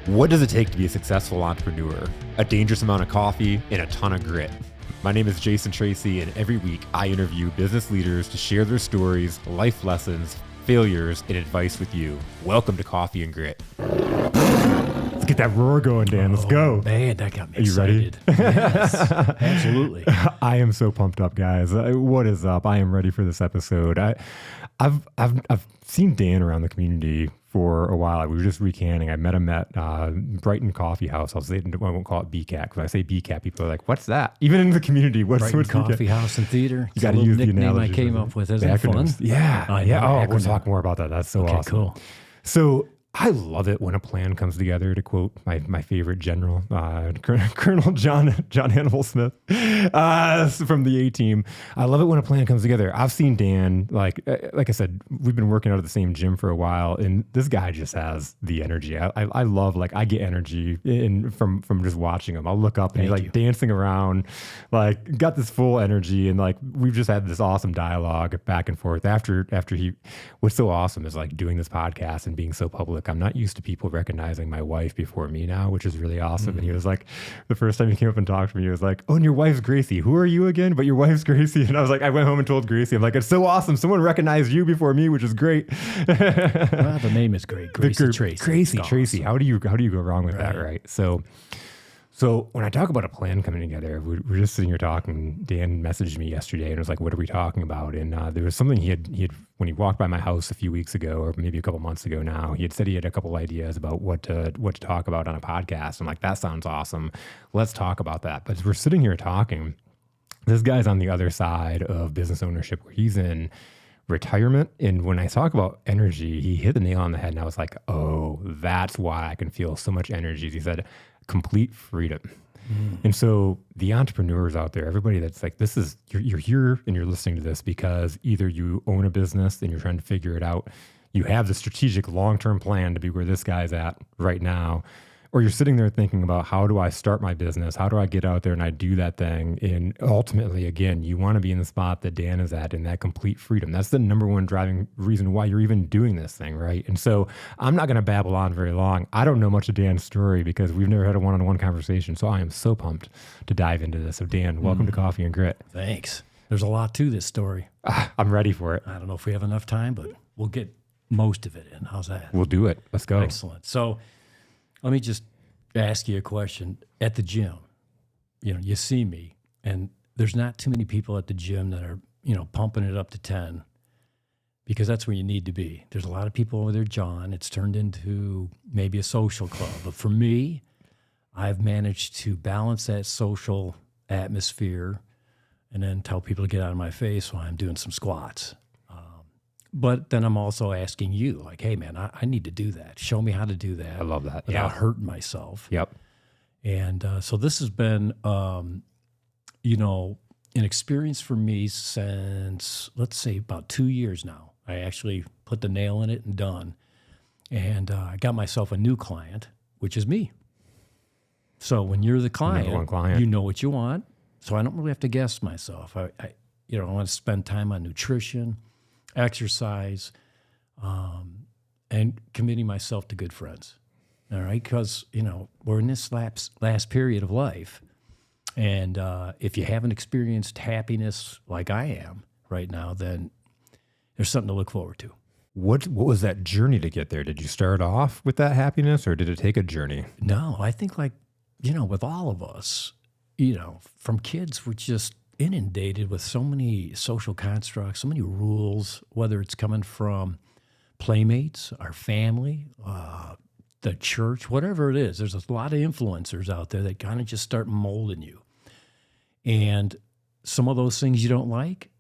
What does it take to be a successful entrepreneur? A dangerous amount of coffee and a ton of grit. My name is Jason Tracy, and every week I interview business leaders to share their stories, life lessons, failures, and advice with you. Welcome to Coffee and Grit. Let's get that roar going, Dan. Let's go. Man, that got me excited. Are you ready? Yes, absolutely. I am so pumped up, guys. What is up? I am ready for this episode. I've seen Dan around the community for a while. We were just recanning. I met him at Brighton Coffee House. I won't call it BCAT, because I say BCAT, people are like, "What's that?" Even in the community, what's Coffee BCAT? House and Theater. You got to use the analogy. I came up with. Isn't it fun? Yeah, yeah. We'll talk more about that. That's so awesome. Cool. So I love it when a plan comes together, to quote my favorite general, Colonel John Hannibal Smith from the A-Team. I love it when a plan comes together. I've seen Dan, like I said, we've been working out at the same gym for a while, and this guy just has the energy. I love, like, I get energy from just watching him. I'll look up and he's like dancing around, like got this full energy, and like we've just had this awesome dialogue back and forth. After what's so awesome is like doing this podcast and being so public. I'm not used to people recognizing my wife before me now, which is really awesome. Mm-hmm. And he was like, the first time he came up and talked to me, he was like, "Oh, and your wife's Gracie. Who are you again?" "But your wife's Gracie." And I was like, I went home and told Gracie, I'm like, "It's so awesome. Someone recognized you before me," which is great. Well, the name is great. Gracie Tracy. Gracie Tracy. How do you go wrong with that, right? So when I talk about a plan coming together, we're just sitting here talking. Dan messaged me yesterday and was like, "What are we talking about?" And there was something he had when he walked by my house a few weeks ago, or maybe a couple months ago now. He had said he had a couple ideas about what to talk about on a podcast. I'm like, that sounds awesome. Let's talk about that. But as we're sitting here talking, this guy's on the other side of business ownership, where he's in retirement. And when I talk about energy, he hit the nail on the head. And I was like, oh, that's why I can feel so much energy. He said, complete freedom. And so the entrepreneurs out there, everybody that's like, this is, you're here and you're listening to this because either you own a business and you're trying to figure it out, you have the strategic long-term plan to be where this guy's at right now, or you're sitting there thinking about, how do I start my business? How do I get out there and I do that thing? And ultimately, again, you want to be in the spot that Dan is at, in that complete freedom. That's the number one driving reason why you're even doing this thing, right? And so I'm not going to babble on very long. I don't know much of Dan's story because we've never had a one-on-one conversation. So I am so pumped to dive into this. So Dan, welcome to Coffee and Grit. Thanks. There's a lot to this story. I'm ready for it. I don't know if we have enough time, but we'll get most of it in. How's that? We'll do it. Let's go. Excellent. So let me just ask you a question. At the gym, you see me, and there's not too many people at the gym that are, pumping it up to 10, because that's where you need to be. There's a lot of people over there, John. It's turned into maybe a social club. But for me, I've managed to balance that social atmosphere and then tell people to get out of my face while I'm doing some squats. But then I'm also asking you, like, hey, man, I need to do that. Show me how to do that. I love that. Without hurting myself. Yep. And so this has been, an experience for me since, let's say, about 2 years now. I actually put the nail in it and done. And I got myself a new client, which is me. So when you're the client, you know what you want. So I don't really have to guess myself. I want to spend time on nutrition, exercise, and committing myself to good friends. All right, because we're in this last period of life, and if you haven't experienced happiness like I am right now, then there's something to look forward to. What was that journey to get there? Did you start off with that happiness, or did it take a journey? No, I think, like, with all of us, from kids, we're just inundated with so many social constructs, so many rules, whether it's coming from playmates, our family, the church, whatever it is. There's a lot of influencers out there that kind of just start molding you. And some of those things you don't like,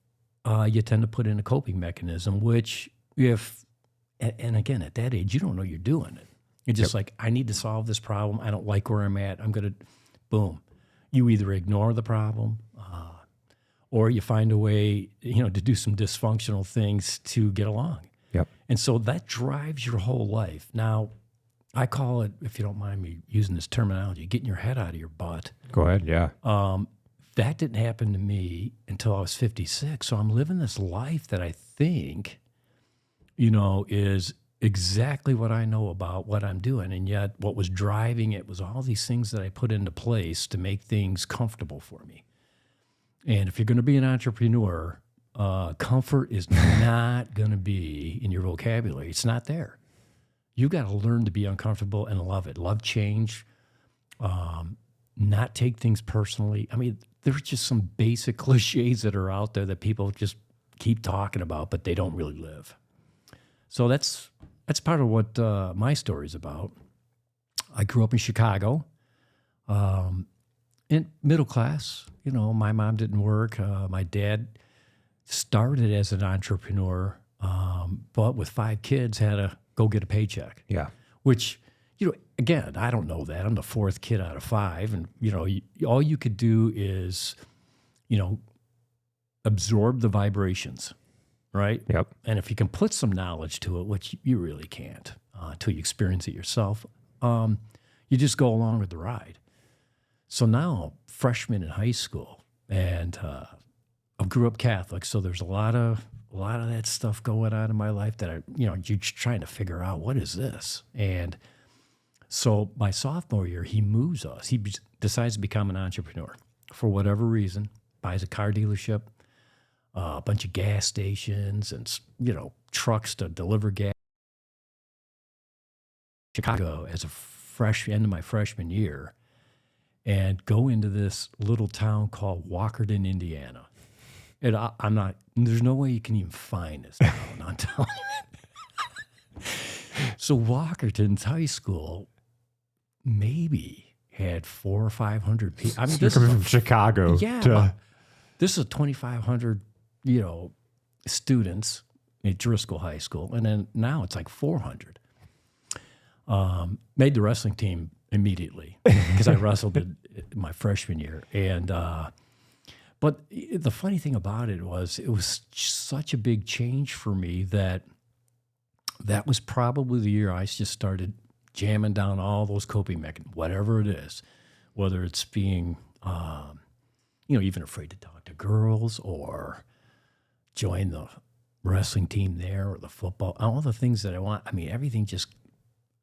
you tend to put in a coping mechanism, which and again, at that age, you don't know you're doing it. You're just like, I need to solve this problem. I don't like where I'm at. I'm going to, boom. You either ignore the problem, or you find a way, to do some dysfunctional things to get along. Yep. And so that drives your whole life. Now, I call it, if you don't mind me using this terminology, getting your head out of your butt. Go ahead, yeah. That didn't happen to me until I was 56. So I'm living this life that I think, is exactly what I know about what I'm doing. And yet what was driving it was all these things that I put into place to make things comfortable for me. And if you're going to be an entrepreneur, comfort is not going to be in your vocabulary. It's not there. You got to learn to be uncomfortable and love it. Love change, not take things personally. I mean, there's just some basic cliches that are out there that people just keep talking about, but they don't really live. So that's part of what my story's about. I grew up in Chicago, in middle class. You know, my mom didn't work. My dad started as an entrepreneur, but with 5 kids had to go get a paycheck. Yeah. Which, you know, again, I don't know that. I'm the 4th kid out of 5. And, you know, all you could do is, you know, absorb the vibrations, right? Yep. And if you can put some knowledge to it, which you really can't until you experience it yourself, you just go along with the ride. So now, freshman in high school, and I grew up Catholic, so there's a lot of that stuff going on in my life that you're trying to figure out, what is this? And so my sophomore year, he moves us. He decides to become an entrepreneur for whatever reason, buys a car dealership, a bunch of gas stations, and, you know, trucks to deliver gas. Chicago as end of my freshman year, and go into this little town called Walkerton, Indiana. And I'm not, there's no way you can even find this town, I'm telling you. So Walkerton's high school maybe had 400 or 500 people. I mean, You're coming from Chicago. Yeah. This is a 2,500, you know, students at Driscoll High School. And then now it's like 400. Made the wrestling team immediately because I wrestled in my freshman year. And, but the funny thing about it was such a big change for me that was probably the year I just started jamming down all those coping mechanisms, whatever it is, whether it's being, you know, even afraid to talk to girls or join the wrestling team there or the football, all the things that I want. I mean, everything just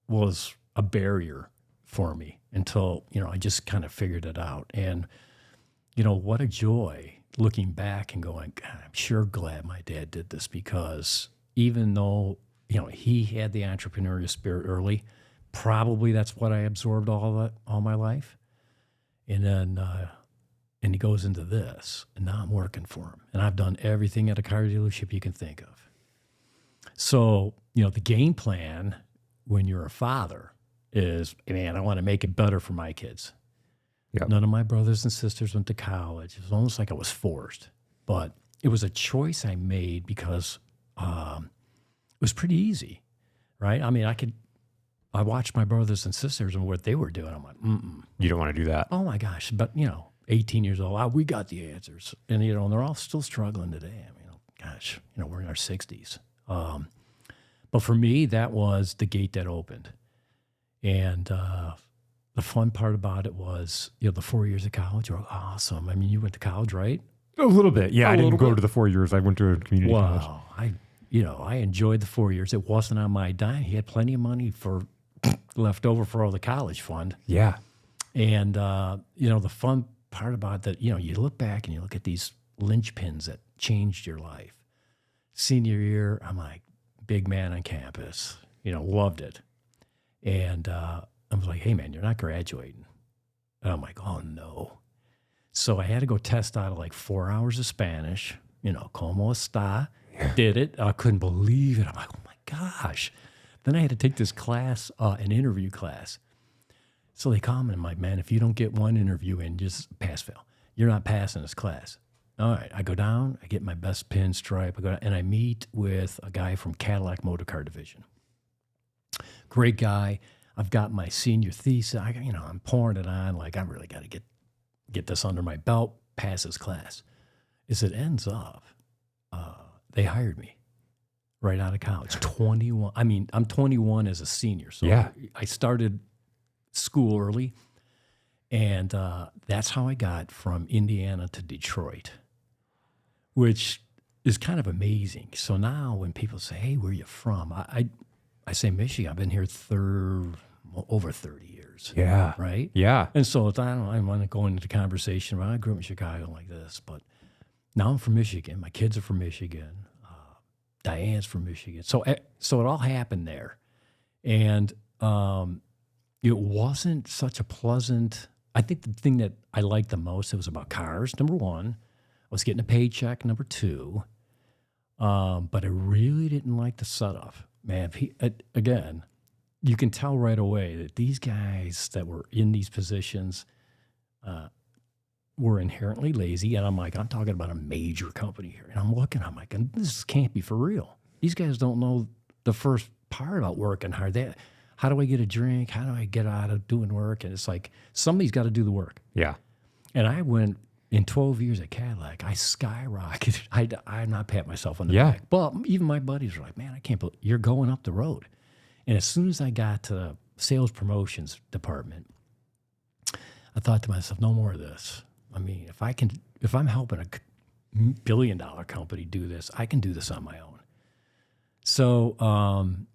was a barrier for me until, you know, I just kind of figured it out. And, you know, what a joy looking back and going, God, I'm sure glad my dad did this, because even though, you know, he had the entrepreneurial spirit early, probably that's what I absorbed all my life. And then, and he goes into this, and now I'm working for him. And I've done everything at a car dealership you can think of. So, you know, the game plan when you're a father is, man, I want to make it better for my kids. Yep. None of my brothers and sisters went to college. It was almost like I was forced. But it was a choice I made because it was pretty easy, right? I mean, I watched my brothers and sisters and what they were doing. I'm like, You don't want to do that. Oh my gosh. But, you know, 18 years old, we got the answers. And, you know, and they're all still struggling today. I mean, gosh, you know, we're in our 60s. But for me, that was the gate that opened. And the fun part about it was, you know, the 4 years of college were awesome. I mean, you went to college, right? A little bit. Yeah, I didn't go bit. to the 4 years. I went to a community college. Wow. I enjoyed the 4 years. It wasn't on my dime. He had plenty of money left over for all the college fund. Yeah. And, you know, the fun part about that, you know, you look back and you look at these linchpins that changed your life. Senior year, I'm like, big man on campus, you know, loved it. And I was like, hey, man, you're not graduating. And I'm like, oh, no. So I had to go test out of like 4 hours of Spanish, you know, como está. Did it. I couldn't believe it. I'm like, oh, my gosh. Then I had to take this class, an interview class. So they call me, and I'm like, man, if you don't get one interview in, just pass, fail. You're not passing this class. All right, I go down, I get my best pinstripe, I go down, and I meet with a guy from Cadillac Motor Car Division. Great guy. I've got my senior thesis. I'm pouring it on, like I really got to get this under my belt, pass this class. As it ends up, they hired me right out of college, 21. I mean, I'm 21 as a senior, so yeah. I started school early, and that's how I got from Indiana to Detroit, which is kind of amazing. So now when people say, hey, where are you from? I say Michigan, I've been here over 30 years. Yeah. Right? Yeah. And so I don't want to go into the conversation. Well, I grew up in Chicago like this, but now I'm from Michigan. My kids are from Michigan. Diane's from Michigan. So it all happened there. And it wasn't such a pleasant, I think the thing that I liked the most, it was about cars, number one. I was getting a paycheck, number two. But I really didn't like the setup. Man, again, you can tell right away that these guys that were in these positions were inherently lazy. And I'm talking about a major company here. And I'm looking, I'm like, this can't be for real. These guys don't know the first part about working hard. How do I get a drink? How do I get out of doing work? And it's like, somebody's got to do the work. Yeah. And I went, in 12 years at Cadillac, I skyrocketed. I not pat myself on the back. But even my buddies were like, man, I can't believe you're going up the road. And as soon as I got to the sales promotions department, I thought to myself, no more of this. I mean, if I'm helping a $1 billion company do this, I can do this on my own. So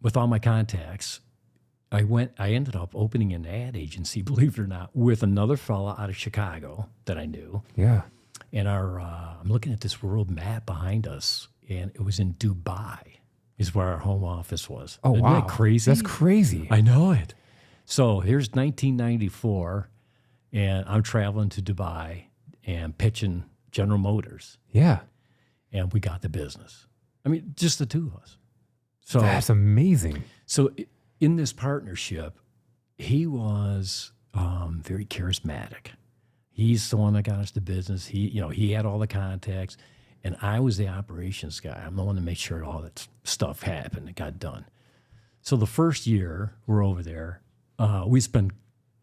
with all my contacts, I ended up opening an ad agency, believe it or not, with another fella out of Chicago that I knew. Yeah. And I'm looking at this world map behind us, and it was in Dubai is where our home office was. Oh, Isn't wow. that crazy? That's crazy. I know it. So here's 1994, and I'm traveling to Dubai and pitching General Motors, Yeah. and we got the business. I mean, just the two of us. So That's amazing. So in this partnership, he was very charismatic. He's the one that got us the business. He had all the contacts, and I was the operations guy. I'm the one to make sure all that stuff happened and got done. So the first year we're over there, we spent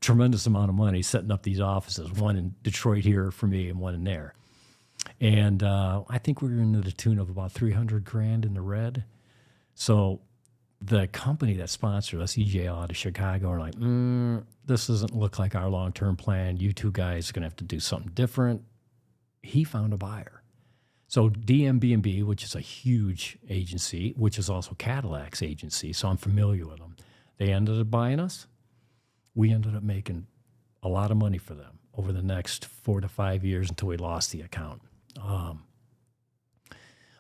tremendous amount of money setting up these offices, one in Detroit here for me and one in there. And I think we were in the tune of about $300,000 in the red. So the company that sponsored us, EJL out of Chicago, are like, this doesn't look like our long-term plan. You two guys are going to have to do something different. He found a buyer. So DMB&B, which is a huge agency, which is also Cadillac's agency, so I'm familiar with them. They ended up buying us. We ended up making a lot of money for them over the next 4 to 5 years until we lost the account.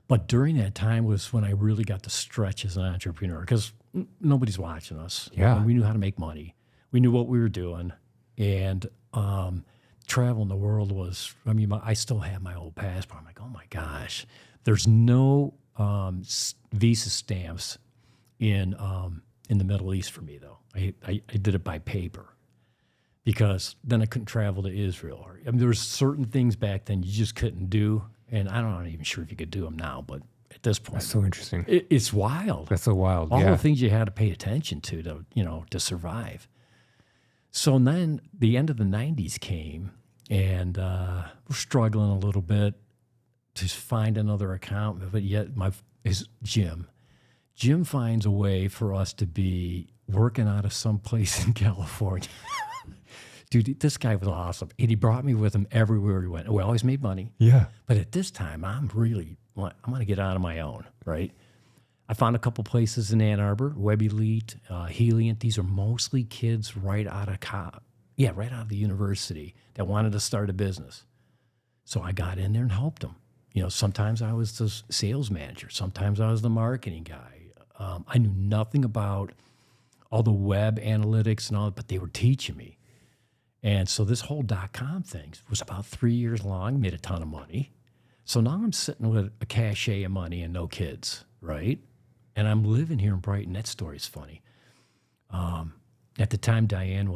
But during that time was when I really got to stretch as an entrepreneur because nobody's watching us. Yeah. And we knew how to make money. We knew what we were doing. And traveling the world was, I still have my old passport. I'm like, oh my gosh, there's no visa stamps in the Middle East for me, though. I did it by paper because then I couldn't travel to Israel. There were certain things back then you just couldn't do. And I'm not even sure if you could do them now, but at this point, That's so interesting. it's wild. That's so wild. All yeah. the things you had to pay attention to survive. So then the end of the 90s came, and we're struggling a little bit to find another account. But yet, is Jim. Jim finds a way for us to be working out of some place in California. Dude, this guy was awesome. And he brought me with him everywhere we went. We always made money. Yeah. But at this time, I'm going to get out on my own, right? I found a couple places in Ann Arbor, Web Elite, Heliant. These are mostly kids right out of the university that wanted to start a business. So I got in there and helped them. Sometimes I was the sales manager. Sometimes I was the marketing guy. I knew nothing about all the web analytics and all that, but they were teaching me. And so this whole .com thing was about 3 years long, made a ton of money. So now I'm sitting with a cachet of money and no kids, right? And I'm living here in Brighton. That story's funny. At the time, Diane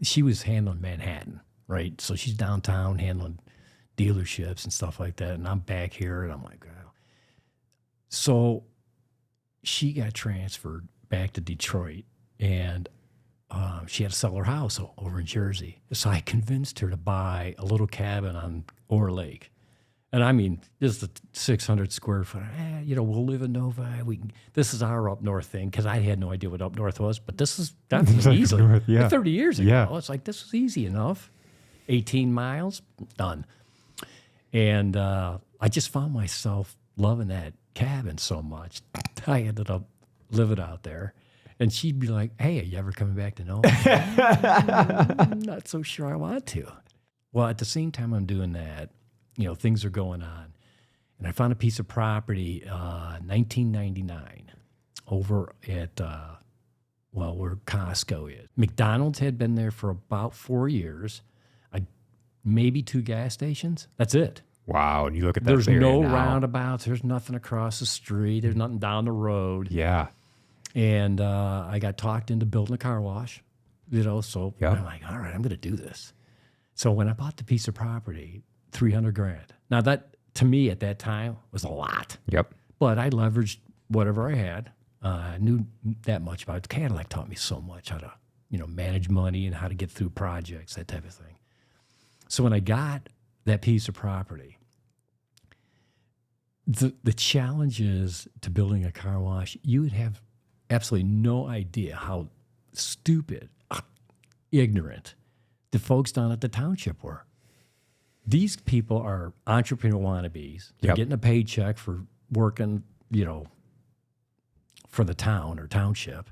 she was handling Manhattan, right? So she's downtown handling dealerships and stuff like that. And I'm back here and I'm like, wow. So she got transferred back to Detroit and she had to sell her house over in Jersey. So I convinced her to buy a little cabin on Ore Lake. And just a 600 square foot. We'll live in Novi. This is our up north thing because I had no idea what up north was. But that's easy. North, yeah. 30 years ago, Yeah. it's like this is easy enough. 18 miles, done. And I just found myself loving that cabin so much. I ended up live it out there. And she'd be like, hey, are you ever coming back to know? I'm not so sure I want to. Well, at the same time I'm doing that, things are going on. And I found a piece of property 1999 over at, where Costco is. McDonald's had been there for about 4 years, maybe 2 gas stations. That's it. Wow. And you look at that. There's no roundabouts. There's nothing across the street. There's nothing down the road. Yeah. And I got talked into building a car wash, so I'm like, all right, I'm going to do this. So when I bought the piece of property, $300,000. Now that, to me at that time, was a lot. Yep. But I leveraged whatever I had. I knew that much about it. Cadillac taught me so much how to, manage money and how to get through projects, that type of thing. So when I got that piece of property, the challenges to building a car wash, you would have absolutely no idea how stupid, ignorant the folks down at the township were. These people are entrepreneur wannabes. They're getting a paycheck for working, for the town or township,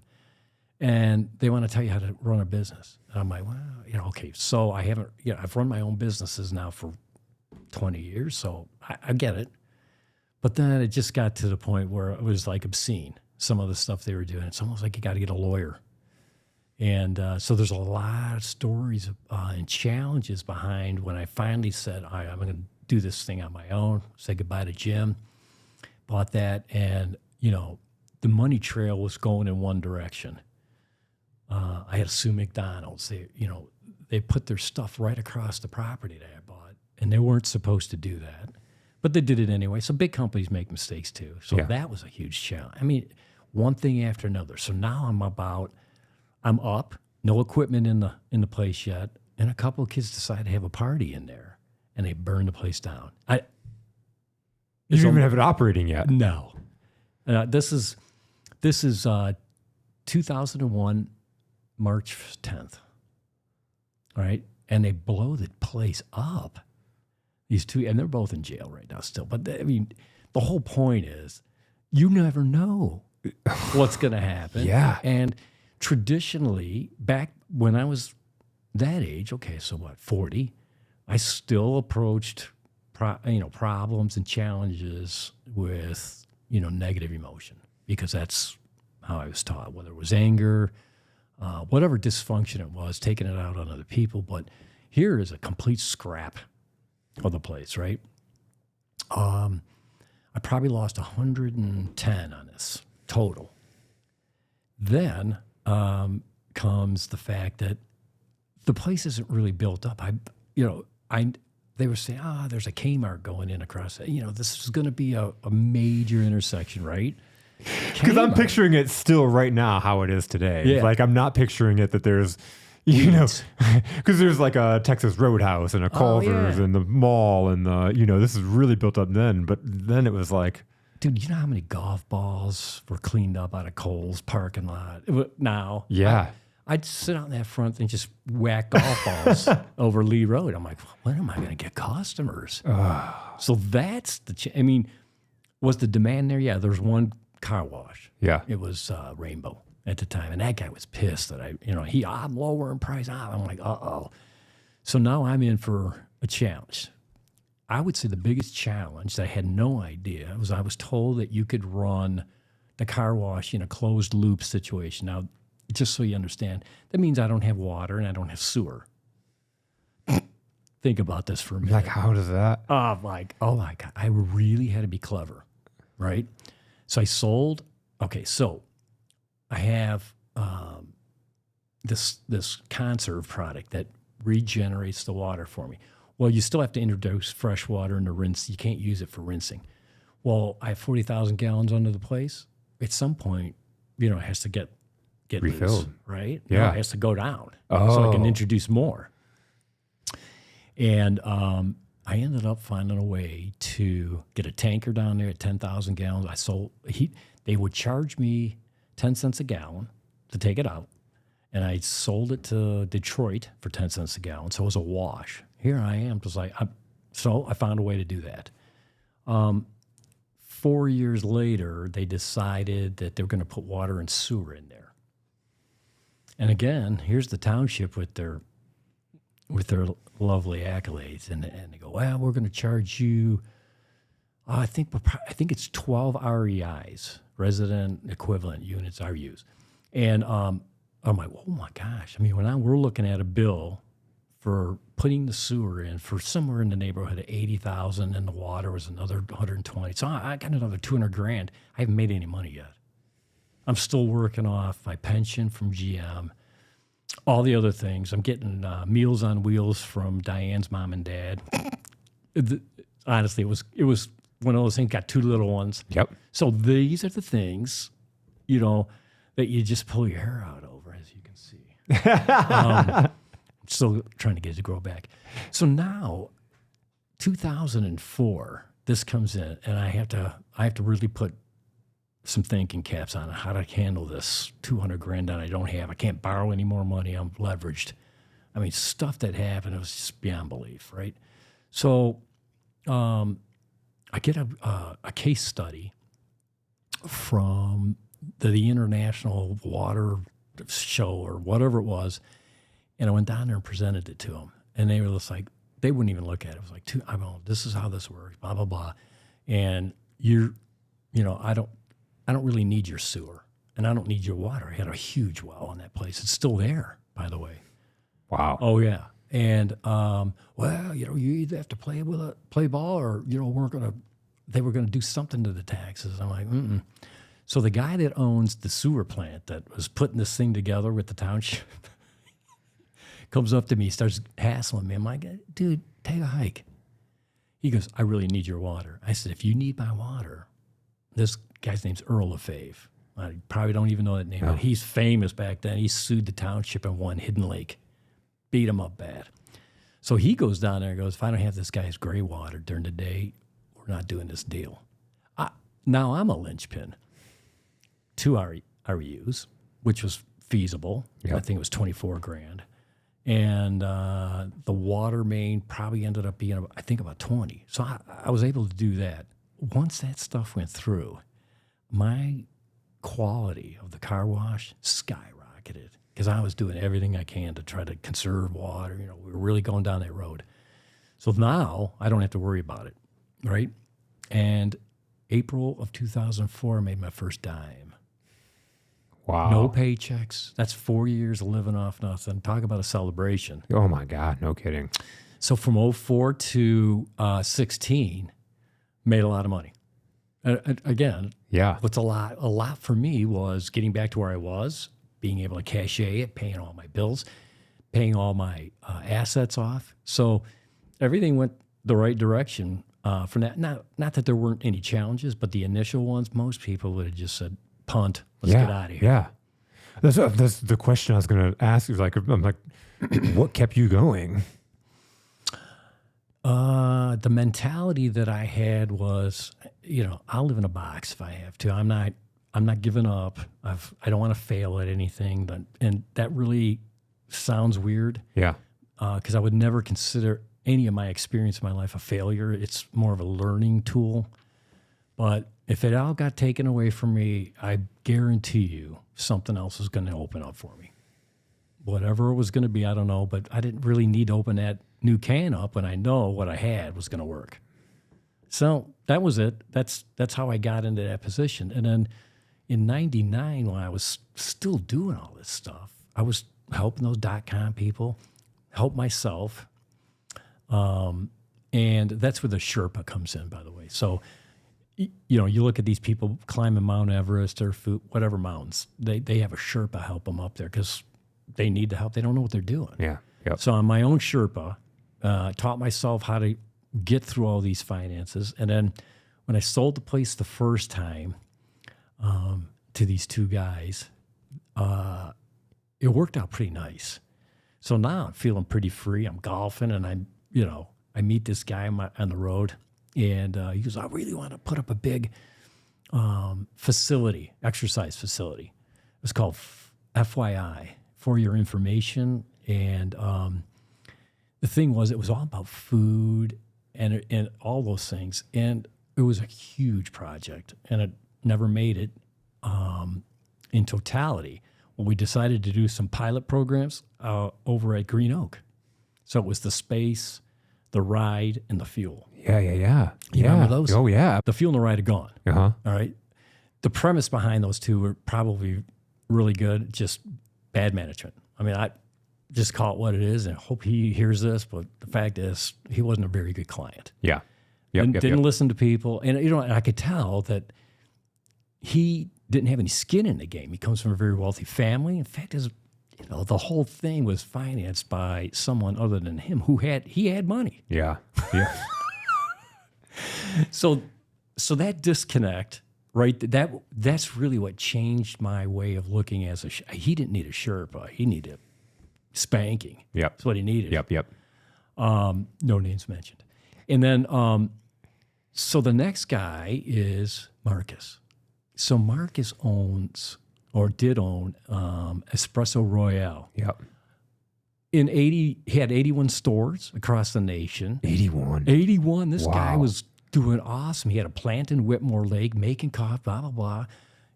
and they want to tell you how to run a business. And I'm like, well, okay. So I haven't, I've run my own businesses now for 20 years, so I get it. But then it just got to the point where it was like obscene, some of the stuff they were doing. It's almost like you got to get a lawyer. And so there's a lot of stories and challenges behind when I finally said, all right, I'm going to do this thing on my own, say goodbye to Jim, bought that, and, the money trail was going in one direction. I had to sue McDonald's. They put their stuff right across the property that I bought, and they weren't supposed to do that. But they did it anyway. So big companies make mistakes too. So that was a huge challenge. I mean, one thing after another. So now I'm up, no equipment in the place yet, and a couple of kids decide to have a party in there, and they burn the place down. You don't even have it operating yet. No. This is 2001, March 10th, right? And they blow the place up. These two, and they're both in jail right now still. But the whole point is you never know what's going to happen. Yeah. And traditionally, back when I was that age, 40, I still approached problems and challenges with, negative emotion, because that's how I was taught, whether it was anger, whatever dysfunction it was, taking it out on other people. But here is a complete scrap of the place, right? I probably lost 110 on this total. Then comes the fact that the place isn't really built up. They were saying, there's a Kmart going in across it. This is going to be a major intersection, right? Because I'm picturing it still right now how it is today. Yeah. Like, I'm not picturing it that there's, because there's like a Texas Roadhouse and a Culver's and the mall and this is really built up then. But then it was like, dude, you know how many golf balls were cleaned up out of Kohl's parking lot now? Yeah. I'd sit out in that front and just whack golf balls over Lee Road. I'm like, when am I going to get customers? So that's was the demand there? Yeah, there was one car wash. Yeah. It was Rainbow at the time. And that guy was pissed that I'm lower in price. I'm like, uh-oh. So now I'm in for a challenge. I would say the biggest challenge that I had no idea was I was told that you could run the car wash in a closed loop situation. Now, just so you understand, that means I don't have water and I don't have sewer. Think about this for a minute. Like, how does that? Oh my God. I really had to be clever, right? So I sold, so I have this conserve product that regenerates the water for me. Well, you still have to introduce fresh water into rinse. You can't use it for rinsing. Well, I have 40,000 gallons under the place. At some point, it has to get refilled, loose, right? Yeah. No, it has to go down so I can introduce more. And I ended up finding a way to get a tanker down there at 10,000 gallons. They would charge me 10 cents a gallon to take it out. And I sold it to Detroit for 10 cents a gallon. So it was a wash. Here I am, just like, so I found a way to do that. 4 years later, they decided that they were going to put water and sewer in there. And again, here's the township with their lovely accolades, and they go, well, we're going to charge you. I think it's 12 REIs, resident equivalent units, RUs, and I'm like, oh my gosh! I mean, we're looking at a bill for putting the sewer in for somewhere in the neighborhood of $80,000, and the water was another 120. So I got another $200,000. I haven't made any money yet. I'm still working off my pension from GM. All the other things. I'm getting Meals on Wheels from Diane's mom and dad. Honestly, it was one of those things. Got two little ones. Yep. So these are the things, that you just pull your hair out over, as you can see. Still trying to get it to grow back. So now, 2004, this comes in, and I have to really put some thinking caps on how to handle this $200,000 that I don't have. I can't borrow any more money. I'm leveraged. I mean, stuff that happened, it was just beyond belief, right? So I get a case study from the International Water Show or whatever it was, and I went down there and presented it to them. And they were just like, they wouldn't even look at it. It was like, I don't know, this is how this works, blah, blah, blah. And I don't really need your sewer, and I don't need your water. I had a huge well in that place. It's still there, by the way. Wow. Oh yeah. And you either have to play ball, or they were gonna do something to the taxes. I'm like, mm-mm. So the guy that owns the sewer plant that was putting this thing together with the township comes up to me, starts hassling me. I'm like, dude, take a hike. He goes, I really need your water. I said, if you need my water, this guy's name's Earl LaFave. I probably don't even know that name, but he's famous back then. He sued the township and won Hidden Lake. Beat him up bad. So he goes down there and goes, if I don't have this guy's gray water during the day, we're not doing this deal. Now I'm a linchpin. 2 REUs, which was feasible. Yep. I think it was $24,000. And the water main probably ended up being, I think, about 20. So I was able to do that. Once that stuff went through, my quality of the car wash skyrocketed because I was doing everything I can to try to conserve water. We were really going down that road. So now I don't have to worry about it, right? And April of 2004, I made my first dime. Wow. No paychecks. That's 4 years of living off nothing. Talk about a celebration. Oh, my God. No kidding. So from 04 to 16, made a lot of money. Again, yeah. What's a lot for me was getting back to where I was, being able to cachet it, paying all my bills, paying all my assets off. So everything went the right direction from that. Not that there weren't any challenges, but the initial ones, most people would have just said, punt, let's get out of here. Yeah. That's the question I was going to ask. I'm like, what kept you going? The mentality that I had was, I'll live in a box if I have to. I'm not giving up. I don't want to fail at anything. And that really sounds weird. Yeah. Because I would never consider any of my experience in my life a failure. It's more of a learning tool. But if it all got taken away from me, I guarantee you something else is going to open up for me. Whatever it was going to be, I don't know. But I didn't really need to open that new can up when I know what I had was going to work. So that was it. That's how I got into that position. And then in 99, when I was still doing all this stuff, I was helping those .com people, help myself. And that's where the Sherpa comes in, by the way. So, you look at these people climbing Mount Everest or whatever mountains, they have a Sherpa help them up there because they need the help. They don't know what they're doing. Yeah. Yep. So on my own Sherpa, taught myself how to get through all these finances. And then when I sold the place the first time to these two guys, it worked out pretty nice. So now I'm feeling pretty free. I'm golfing, and I meet this guy on the road, and he goes, I really want to put up a big exercise facility. It was called FYI, for your information. And the thing was, it was all about food and all those things. And it was a huge project, and it never made it in totality. Well, we decided to do some pilot programs over at Green Oak. So it was the space, the ride, and the fuel. Yeah. You remember those? Oh, yeah. The fuel and the ride are gone. Uh-huh. All right. The premise behind those two were probably really good, just bad management. I mean, I just call it what it is, and I hope he hears this, but the fact is he wasn't a very good client. Yeah. Didn't listen to people. And, and I could tell that he didn't have any skin in the game. He comes from a very wealthy family. In fact, the whole thing was financed by someone other than him he had money. Yeah. So that disconnect, right? That's really what changed my way of looking as he didn't need a Sherpa. He needed spanking. Yep. That's what he needed. Yep. No names mentioned. And then, so the next guy is Marcus. So Marcus owns, or did own, Espresso Royale. Yep. He had 81 stores across the nation. 81. 81. This guy Wow. was doing awesome. He had a plant in Whitmore Lake, making coffee, blah, blah, blah.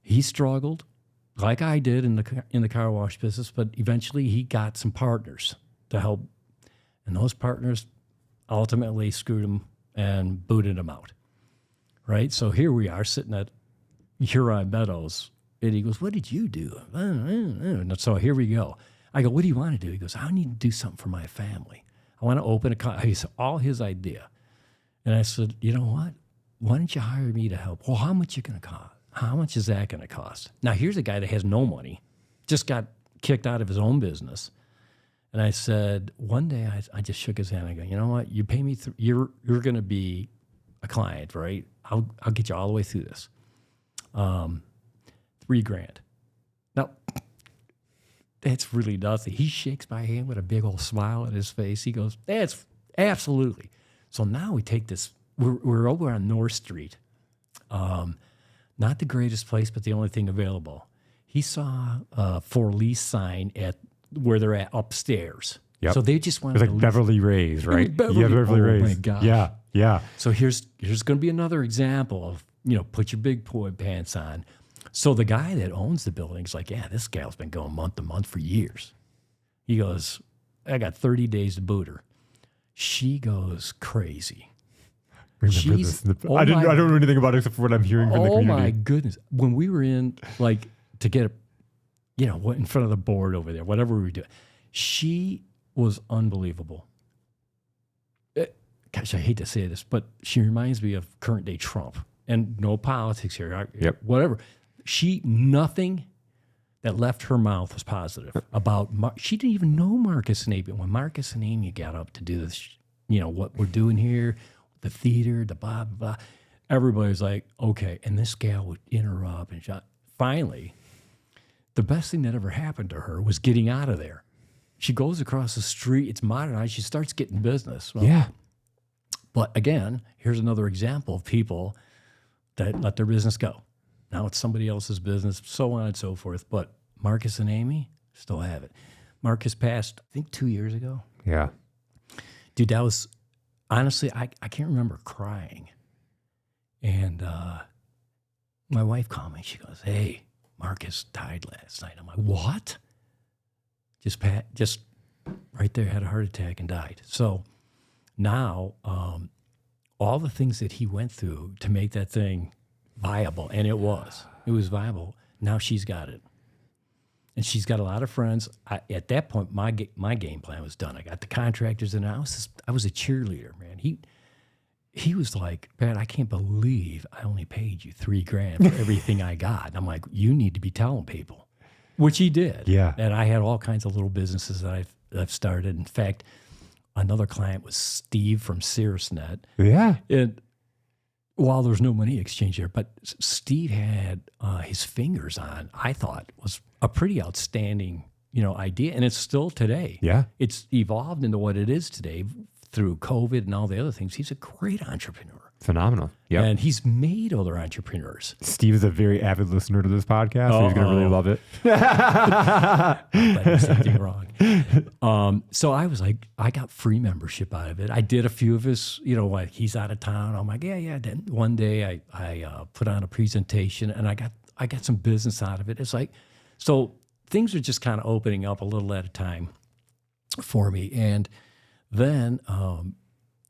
He struggled, like I did in the car wash business, but eventually he got some partners to help. And those partners ultimately screwed him and booted him out. Right? So here we are sitting at Huron Meadows, and he goes, "What did you do?" And so here we go. I go, "What do you want to do?" He goes, "I need to do something for my family. I want to open a." He's all his idea. And I said, "You know what? Why don't you hire me to help?" "Well, how much you going to cost? How much is that going to cost?" Now, here's a guy that has no money, just got kicked out of his own business. And I said, one day I just shook his hand. I go, "You know what? You pay me, you're going to be a client, right? I'll get you all the way through this. $3,000. Now, that's really nothing. He shakes my hand with a big old smile on his face. He goes, "That's absolutely." So now we take this. We're over on North Street. Not the greatest place, but the only thing available. He saw a for lease sign at where they're at upstairs. Yep. So they just wanted It's like Beverly Rays, right? Beverly oh Rays. my gosh. Yeah. So here's going to be another example of, put your big boy pants on. So the guy that owns the building is like, "Yeah, this gal's been going month to month for years." He goes, "I got 30 days to boot her." She goes crazy. Remember this. I don't know anything about it except for what I'm hearing from the community. Oh my goodness. When we were in, to get what in front of the board over there, whatever we were doing, she was unbelievable. Gosh, I hate to say this, but she reminds me of current day Trump. And no politics here. Yep. Whatever. Nothing that left her mouth was positive about, she didn't even know Marcus and Amy. When Marcus and Amy got up to do this, what we're doing here, the theater, the blah, blah, blah, everybody was like, okay. And this gal would interrupt and finally, the best thing that ever happened to her was getting out of there. She goes across the street. It's modernized. She starts getting business. Well, yeah. But again, here's another example of people that let their business go. Now it's somebody else's business, so on and so forth. But Marcus and Amy still have it. Marcus passed, I think, 2 years ago. Yeah. Dude, that was, honestly, I can't remember crying. And my wife called me. She goes, "Hey, Marcus died last night." I'm like, "What?" Just right there, had a heart attack and died. So now, all the things that he went through to make that thing viable, and it was viable. Now she's got it, and she's got a lot of friends. At that point, my game plan was done. I got the contractors, and I was a cheerleader, man. He was like, "Man, I can't believe I only paid you $3,000 for everything I got." And I'm like, "You need to be telling people," which he did. Yeah. And I had all kinds of little businesses that I've started. In fact, another client was Steve from SiriusNet. Yeah. And while there's no money exchange there, but Steve had his fingers on, I thought, was a pretty outstanding, idea. And it's still today. Yeah. It's evolved into what it is today through COVID and all the other things. He's a great entrepreneur. Phenomenal. Yeah. And he's made other entrepreneurs. Steve is a very avid listener to this podcast, so he's going to really love it. That is something wrong. So I was like, I got free membership out of it. I did a few of his, like he's out of town. I'm like, yeah. Then one day I put on a presentation and I got some business out of it. It's like, so things are just kind of opening up a little at a time for me. And then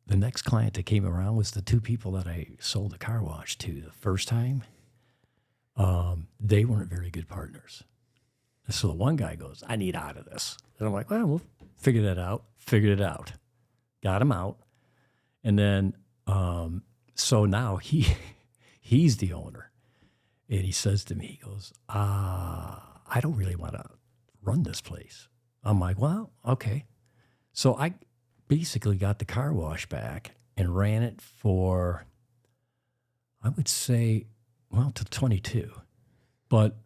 the next client that came around was the two people that I sold the car wash to the first time. They weren't very good partners. So the one guy goes, I need out of this. And I'm like, well, we'll figure that out. Figured it out. Got him out. And then, so now he's the owner. And he says to me, he goes, I don't really want to run this place. I'm like, well, okay. So I basically got the car wash back and ran it for, I would say, till 22. But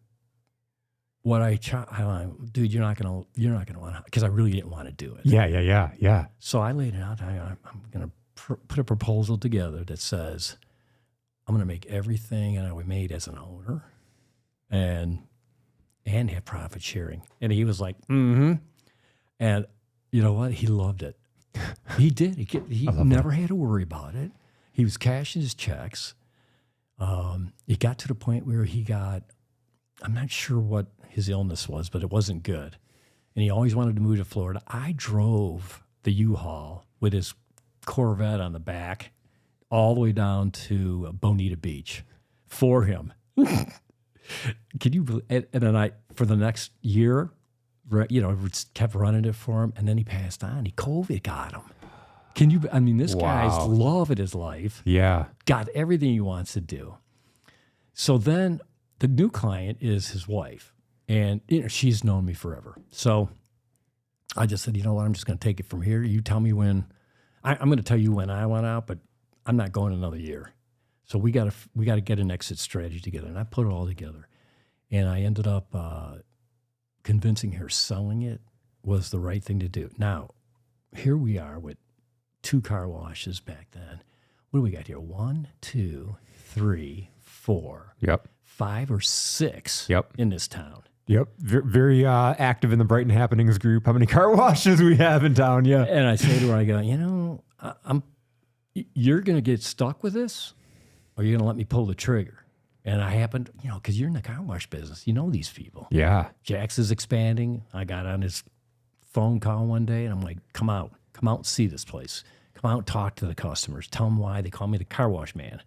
what dude, you're not gonna want to, because I really didn't want to do it. Yeah. So I laid it out. I'm gonna put a proposal together that says I'm gonna make everything that we made as an owner, and have profit sharing. And he was like, mm-hmm. And you know what? He loved it. He did. He never had to worry about it. He was cashing his checks. It got to the point where I'm not sure what his illness was, but it wasn't good. And he always wanted to move to Florida. I drove the U-Haul with his Corvette on the back all the way down to Bonita Beach for him. Can you believe? And then for the next year, kept running it for him, and then he passed on. COVID got him. This guy's loving his life. Yeah. Got everything he wants to do. So then the new client is his wife, and she's known me forever. So I just said, you know what, I'm just going to take it from here. You tell me when. I'm going to tell you when I want out, but I'm not going another year. So we got to get an exit strategy together, and I put it all together, and I ended up convincing her selling it was the right thing to do. Now, here we are with 2 car washes back then. What do we got here? 1, 2, 3, 4. Yep. 5 or 6. Yep. In this town. Yep. Very active in the Brighton Happenings group. How many car washes we have in town? Yeah. And I say to her, I go, you're going to get stuck with this, or you're going to let me pull the trigger. And I happened, because you're in the car wash business, you know these people. Yeah. Jax is expanding. I got on his phone call one day, and I'm like, come out and see this place. Come out and talk to the customers. Tell them why they call me the car wash man.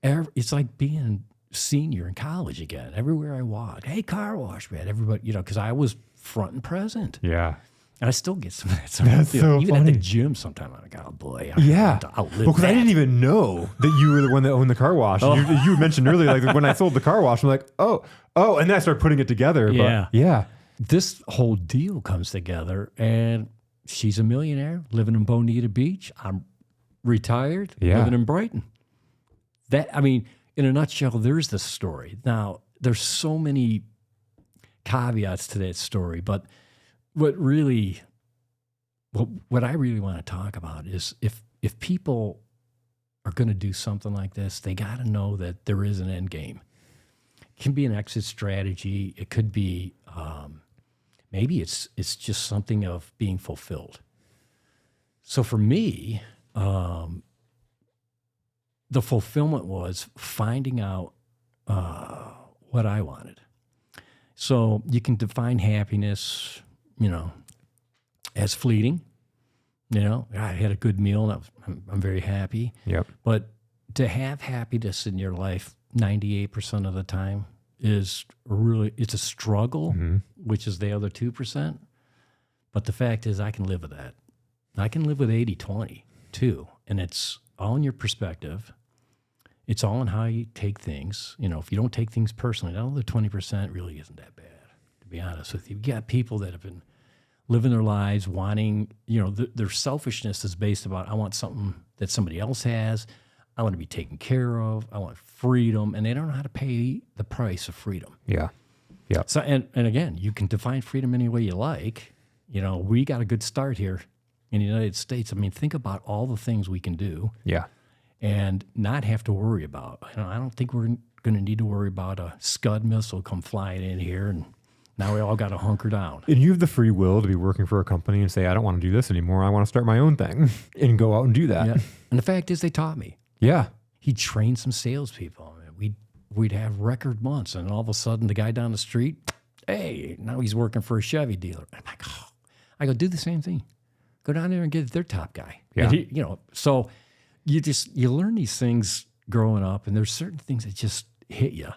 It's like being senior in college again. Everywhere I walk, hey, car wash man. Everybody, because I was front and present. Yeah. And I still get some That's so even funny. at the gym sometimes. I'm like, oh boy. Yeah. Because I didn't even know that you were the one that owned the car wash. Oh. You mentioned earlier, like when I sold the car wash, I'm like, oh, and then I started putting it together. Yeah. But yeah. This whole deal comes together, and she's a millionaire living in Bonita Beach. I'm retired, living in Brighton. In a nutshell, there's the story. Now, there's so many caveats to that story, but what I really want to talk about is if people are going to do something like this, they got to know that there is an end game. It can be an exit strategy. It could be maybe it's just something of being fulfilled. So for me, the fulfillment was finding out what I wanted. So you can define happiness, as fleeting. I had a good meal and I'm very happy. Yep. But to have happiness in your life 98% of the time it's a struggle, which is the other 2%. But the fact is I can live with that. I can live with 80-20 too. And it's all in your perspective. It's all in how you take things. If you don't take things personally, that other 20% really isn't that bad, to be honest with you. You got people that have been living their lives wanting, their selfishness is based about, I want something that somebody else has. I want to be taken care of. I want freedom. And they don't know how to pay the price of freedom. Yeah. Yeah. So, and again, you can define freedom any way you like. We got a good start here in the United States. Think about all the things we can do. Yeah. and not have to worry about. I don't think we're going to need to worry about a Scud missile come flying in here, and now we all got to hunker down. And you have the free will to be working for a company and say, I don't want to do this anymore. I want to start my own thing and go out and do that. Yeah. And the fact is, they taught me. Yeah. He trained some salespeople. We'd have record months, and all of a sudden, the guy down the street, hey, now he's working for a Chevy dealer. I'm like, oh. I go, do the same thing. Go down there and get their top guy. Yeah. And so you learn these things growing up, and there's certain things that just hit you.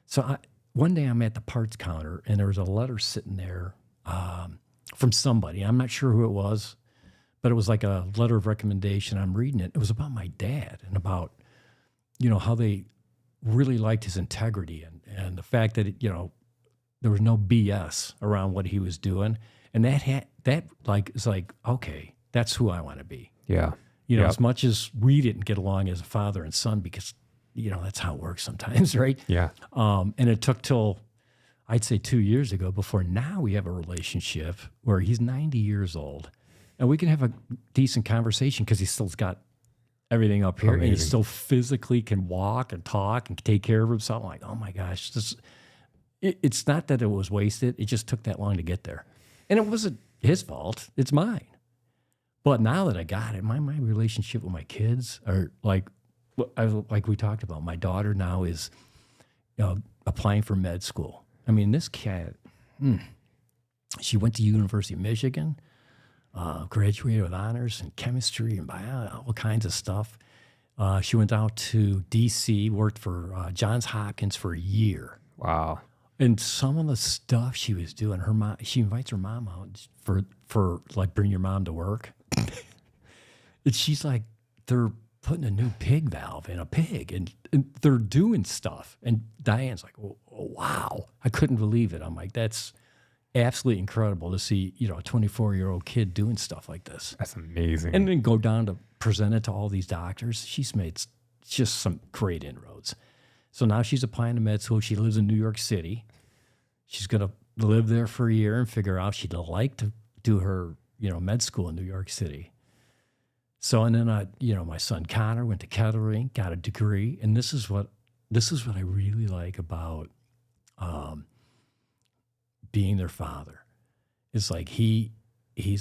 So one day I'm at the parts counter, and there was a letter sitting there from somebody. I'm not sure who it was, but it was like a letter of recommendation. I'm reading it. It was about my dad and about, how they really liked his integrity and the fact that, there was no BS around what he was doing. And it's like, okay, that's who I want to be. Yeah. As much as we didn't get along as a father and son, because, that's how it works sometimes, right? Yeah. And it took till, I'd say 2 years ago before now we have a relationship where he's 90 years old and we can have a decent conversation because he still's got everything up here. Amazing. And he still physically can walk and talk and take care of himself. I'm like, oh my gosh, it's not that it was wasted. It just took that long to get there. And it wasn't his fault. It's mine. But now that I got it, my relationship with my kids are like we talked about. My daughter now is applying for med school. I mean, this cat, she went to University of Michigan, graduated with honors in chemistry and biology, all kinds of stuff. She went out to D.C., worked for Johns Hopkins for a year. Wow. And some of the stuff she was doing, she invites her mom out for like bring your mom to work. And she's like, they're putting a new pig valve in a pig, and they're doing stuff. And Diane's like, oh, wow, I couldn't believe it. I'm like, that's absolutely incredible to see, a 24-year-old kid doing stuff like this. That's amazing. And then go down to present it to all these doctors. She's made just some great inroads. So now she's applying to med school. She lives in New York City. She's going to live there for a year and figure out she'd like to do her, med school in New York City. So, and then my son Connor went to Kettering, got a degree, and this is what I really like about being their father. It's like he's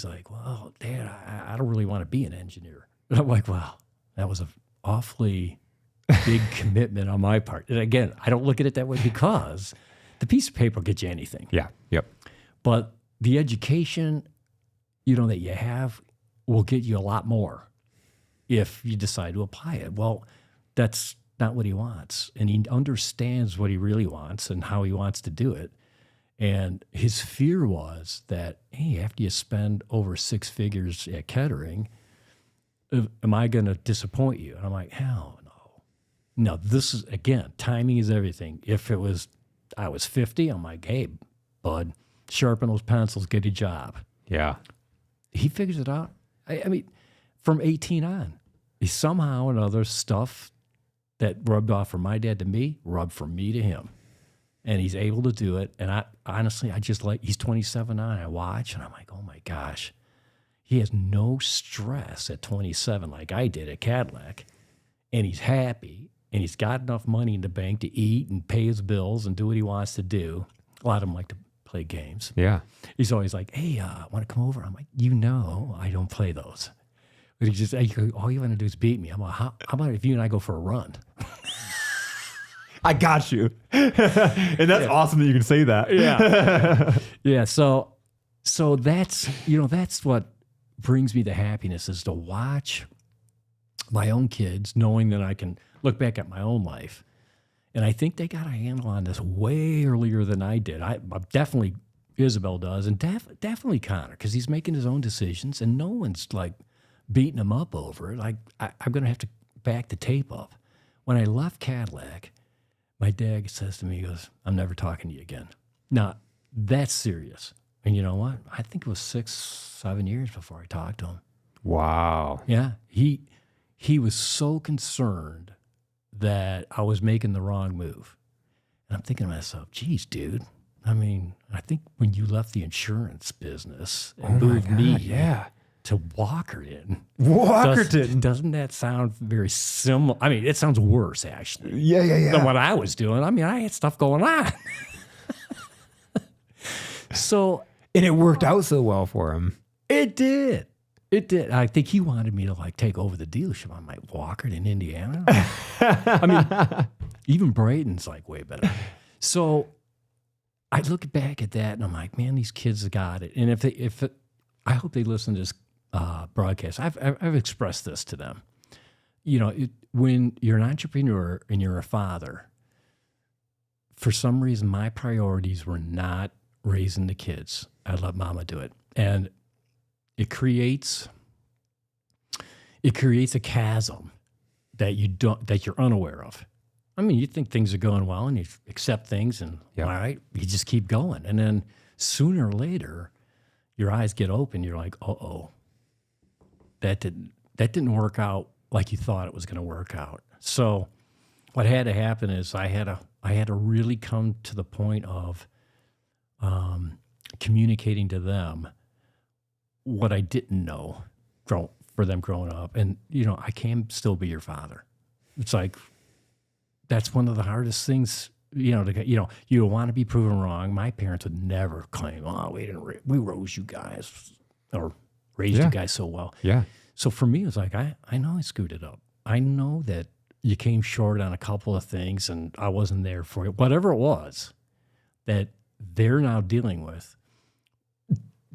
like, well, Dad, I don't really want to be an engineer. And I'm like, wow, that was an awfully big commitment on my part. And again, I don't look at it that way because the piece of paper will get you anything. Yeah. Yep. But the education, that you have will get you a lot more if you decide to apply it. Well, that's not what he wants. And he understands what he really wants and how he wants to do it. And his fear was that, hey, after you spend over 6 figures at Kettering, am I going to disappoint you? And I'm like, hell no. No, this is, again, timing is everything. If I was 50, I'm like, hey, bud, sharpen those pencils, get a job. Yeah. He figures it out. I mean, from 18 on, he somehow or another stuff that rubbed off from my dad to me, rubbed from me to him. And he's able to do it. And I just like, he's 27 now, and I watch, and I'm like, oh my gosh. He has no stress at 27 like I did at Cadillac. And he's happy, and he's got enough money in the bank to eat and pay his bills and do what he wants to do. A lot of them like to play games. Yeah. He's always like, hey, want to come over? I'm like, I don't play those. But he just, all you want to do is beat me. I'm like, how about if you and I go for a run? I got you. And that's awesome that you can say that. Yeah. Yeah. So that's, that's what brings me to happiness, is to watch my own kids, knowing that I can look back at my own life. And I think they got a handle on this way earlier than I did. I definitely, Isabel does, and definitely Connor, because he's making his own decisions, and no one's like beating him up over it. I'm going to have to back the tape up. When I left Cadillac, my dad says to me, he goes, I'm never talking to you again. Now, that's serious. And you know what? I think it was 6-7 years before I talked to him. Wow. Yeah. He was so concerned that I was making the wrong move. And I'm thinking to myself, geez, dude, I mean, I think when you left the insurance business and moved me, yeah, to Walkerton. Walkerton. Doesn't that sound very similar? I mean, it sounds worse, actually, Yeah. than what I was doing. I mean, I had stuff going on. So, And it worked out so well for him. it did. It did. I think he wanted me to like take over the dealership. I'm like, Walkerton, Indiana? I mean, even Braden's like way better. So I look back at that and I'm like, man, these kids have got it. And I hope they listen to this broadcast. I've expressed this to them. You know, when you're an entrepreneur and you're a father, for some reason, my priorities were not raising the kids. I let mama do it. And it creates a chasm that you're unaware of. I mean, you think things are going well and you accept things and all right, you just keep going. And then sooner or later, your eyes get open. You're like, uh-oh, that didn't work out like you thought it was going to work out. So what had to happen is I had to really come to the point of communicating to them what I didn't know for them growing up. And, you know, I can still be your father. It's like, that's one of the hardest things, you know, you want to be proven wrong. My parents would never claim, oh, we rose you guys or raised you guys so well. Yeah. So for me, it was like, I know I screwed it up. I know that you came short on a couple of things and I wasn't there for you. Whatever it was that they're now dealing with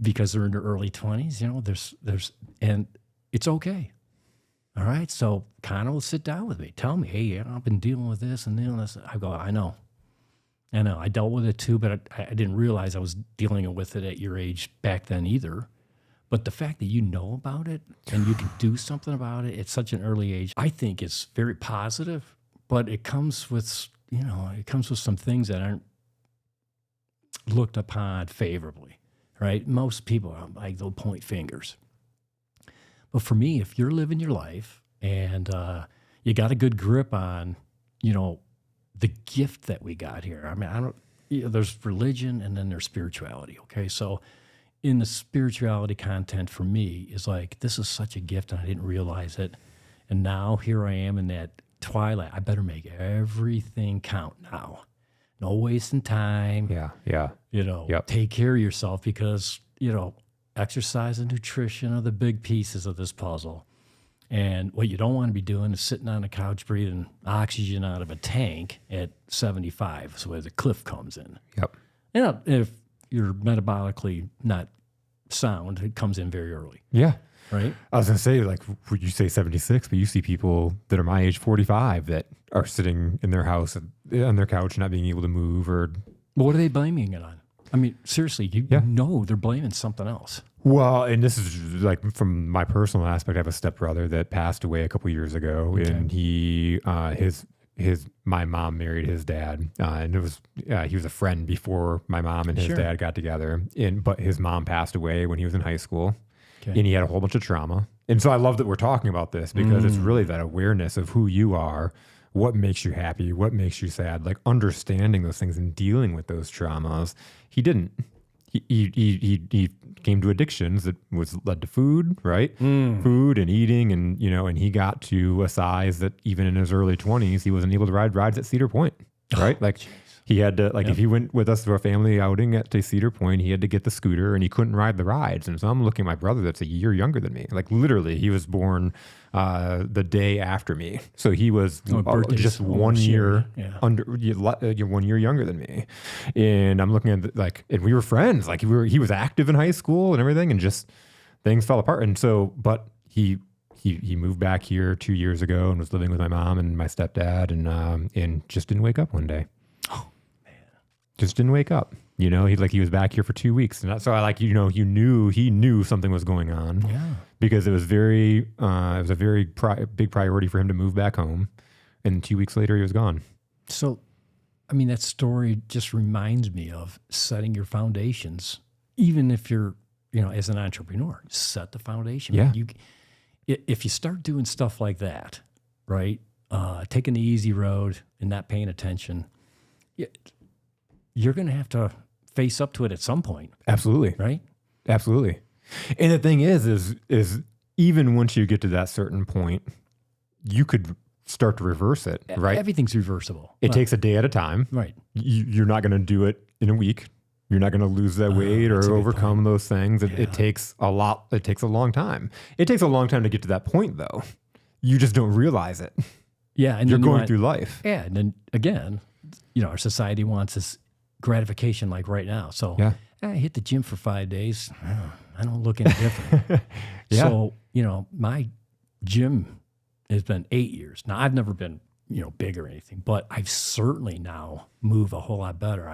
because they're in their early 20s, you know, and it's okay. All right. So Connor will sit down with me, tell me, hey, I've been dealing with this and dealing with this. I go, I know. I dealt with it too, but I didn't realize I was dealing with it at your age back then either. But the fact that you know about it and you can do something about it at such an early age, I think is very positive, but it comes with, some things that aren't looked upon favorably, right? Most people are like, they'll point fingers. But for me, if you're living your life and you got a good grip on, the gift that we got here. I mean, there's religion and then there's spirituality. Okay. So in the spirituality content for me is like, this is such a gift and I didn't realize it. And now here I am in that twilight. I better make everything count now. No wasting time. Yeah. Take care of yourself because, exercise and nutrition are the big pieces of this puzzle. And what you don't want to be doing is sitting on the couch breathing oxygen out of a tank at 75, so where the cliff comes in. Yep. If you're metabolically not sound, it comes in very early. Yeah. Right? I was going to say, like, would you say 76, but you see people that are my age, 45, that are sitting in their house on their couch not being able to move or... Well, what are they blaming it on? I mean, seriously, you know they're blaming something else. Well, and this is like from my personal aspect. I have a stepbrother that passed away a couple years ago, and my mom married his dad, and it was he was a friend before my mom and his dad got together. But his mom passed away when he was in high school, and he had a whole bunch of trauma. And so I love that we're talking about this because it's really that awareness of who you are, what makes you happy, what makes you sad, like understanding those things and dealing with those traumas. He didn't. He came to addictions that led to food, right? Food and eating, and and he got to a size that even in his early 20s, he wasn't able to ride rides at Cedar Point, right? He had to, if he went with us to a family outing at Cedar Point, he had to get the scooter and he couldn't ride the rides. And so I'm looking at my brother that's a year younger than me. Like literally, he was born the day after me. So he was just 1 year under, 1 year younger than me. And I'm looking at and we were friends. Like he was active in high school and everything, and just things fell apart. And so, but he moved back here 2 years ago and was living with my mom and my stepdad, and just didn't wake up one day. Just didn't wake up. He was back here for 2 weeks. And so he knew something was going on. Yeah. Because it was a very big priority for him to move back home. And 2 weeks later, he was gone. So, I mean, that story just reminds me of setting your foundations, even if you're, as an entrepreneur, set the foundation. Yeah. If you start doing stuff like that, right? Taking the easy road and not paying attention, you're going to have to face up to it at some point. Absolutely. Right? Absolutely. And the thing is even once you get to that certain point, you could start to reverse it, right? Everything's reversible. It takes a day at a time. Right. You're not going to do it in a week. You're not going to lose that weight or overcome those things. It takes a lot. It takes a long time. It takes a long time to get to that point, though. You just don't realize it. Yeah. And you're going through life. Yeah. And then again, our society wants this gratification like right now. So I hit the gym for 5 days. I don't look any different. So, my gym has been 8 years. Now, I've never been, big or anything, but I've certainly now moved a whole lot better.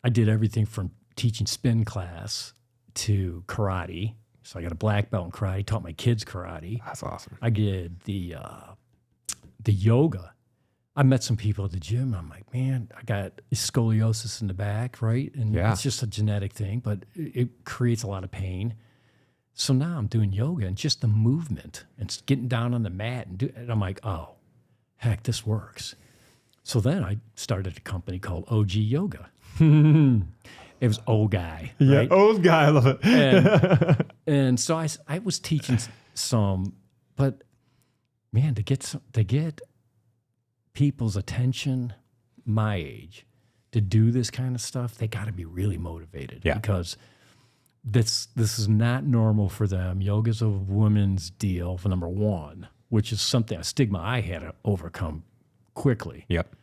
I did everything from teaching spin class to karate. So I got a black belt in karate, taught my kids karate. That's awesome. I did the yoga. I met some people at the gym. I'm like, man, I got scoliosis in the back, right? And it's just a genetic thing, but it creates a lot of pain. So now I'm doing yoga and just the movement and getting down on the mat. And I'm like, oh, heck, this works. So then I started a company called OG Yoga. It was old guy. Yeah, right? old guy. I love it. And so I was teaching some, but man, to get people's attention my age to do this kind of stuff, they got to be really motivated because this is not normal for them. Yoga's a woman's deal, for number one, which is a stigma I had to overcome quickly. Yep.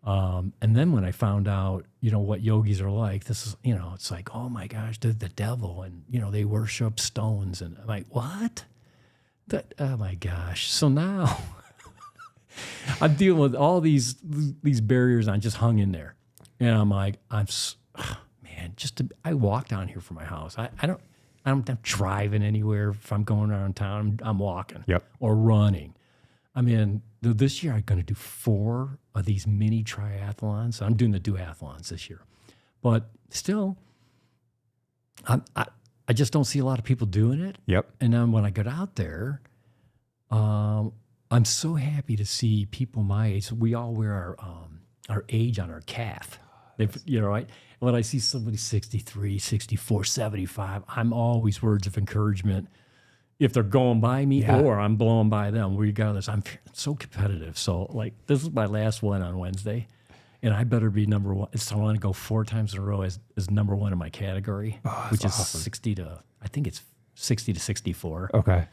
And then when I found out, what yogis are like, this is, it's like, oh my gosh, they're the devil, and they worship stones, and I'm like, what? Oh my gosh! So now I'm dealing with all these barriers. And I just hung in there, and I'm like, I walk down here from my house. I'm driving anywhere. If I'm going around town, I'm walking or running. I mean, this year I'm going to do 4 of these mini triathlons. I'm doing the duathlons this year, but still, I just don't see a lot of people doing it. Yep. And then when I get out there, I'm so happy to see people my age. We all wear our age on our calf. Right? When I see somebody 63, 64, 75, I'm always words of encouragement. If they're going by me or I'm blowing by them, regardless, I'm so competitive. So, this is my last one on Wednesday, and I better be number one. So I want to go 4 times in a row as number one in my category, which is awesome. 60 to 64. Okay.